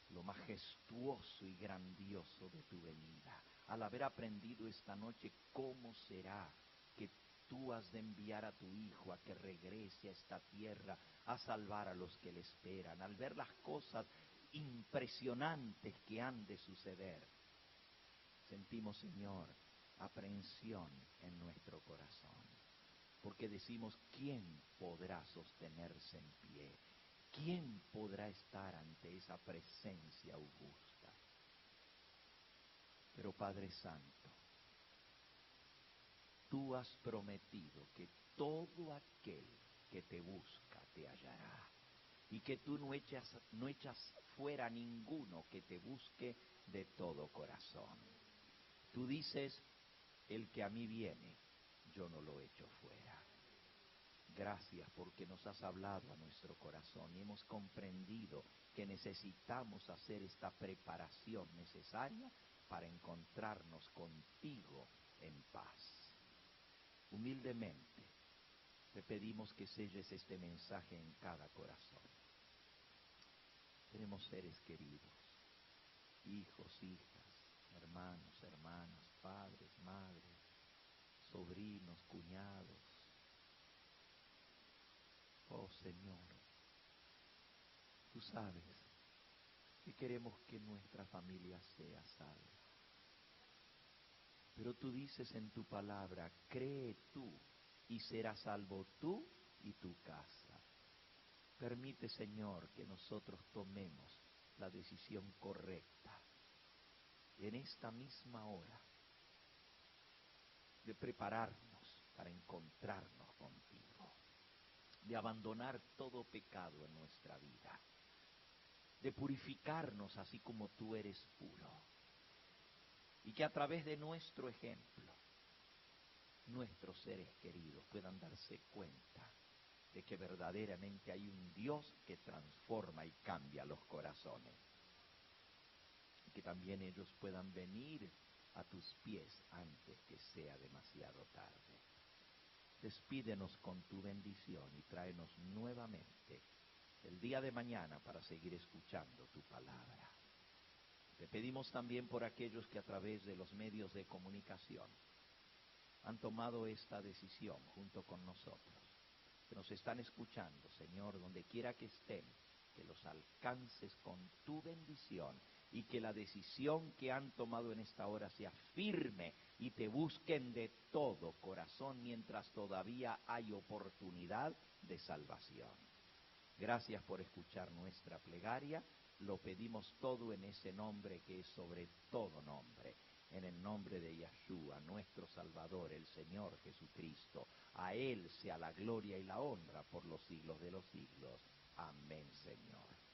lo majestuoso y grandioso de tu venida. Al haber aprendido esta noche cómo será que tú has de enviar a tu Hijo a que regrese a esta tierra a salvar a los que le esperan, al ver las cosas impresionantes que han de suceder, sentimos, Señor, aprehensión en nuestro corazón, porque decimos, ¿quién podrá sostenerse en pie? ¿Quién podrá estar ante esa presencia augusta? Pero Padre Santo, tú has prometido que todo aquel que te busca te hallará, y que tú no echas fuera ninguno que te busque de todo corazón. Tú dices, el que a mí viene, yo no lo echo fuera. Gracias porque nos has hablado a nuestro corazón y hemos comprendido que necesitamos hacer esta preparación necesaria para encontrarnos contigo en paz. Humildemente te pedimos que selles este mensaje en cada corazón. Tenemos seres queridos, hijos, hijas, hermanos, hermanas, padres, madres, sobrinos, cuñados. Oh Señor, tú sabes que queremos que nuestra familia sea salva. Pero tú dices en tu palabra, cree tú y serás salvo tú y tu casa. Permite, Señor, que nosotros tomemos la decisión correcta en esta misma hora de prepararnos para encontrarnos contigo, de abandonar todo pecado en nuestra vida, de purificarnos así como tú eres puro, y que a través de nuestro ejemplo, nuestros seres queridos puedan darse cuenta de que verdaderamente hay un Dios que transforma y cambia los corazones, y que también ellos puedan venir a tus pies antes que sea demasiado tarde. Despídenos con tu bendición y tráenos nuevamente el día de mañana para seguir escuchando tu palabra. Te pedimos también por aquellos que a través de los medios de comunicación han tomado esta decisión junto con nosotros, que nos están escuchando, Señor, donde quiera que estén, que los alcances con tu bendición y que la decisión que han tomado en esta hora sea firme y te busquen de todo corazón mientras todavía hay oportunidad de salvación. Gracias por escuchar nuestra plegaria. Lo pedimos todo en ese nombre que es sobre todo nombre, en el nombre de Yeshua, nuestro Salvador, el Señor Jesucristo. A Él sea la gloria y la honra por los siglos de los siglos. Amén, Señor.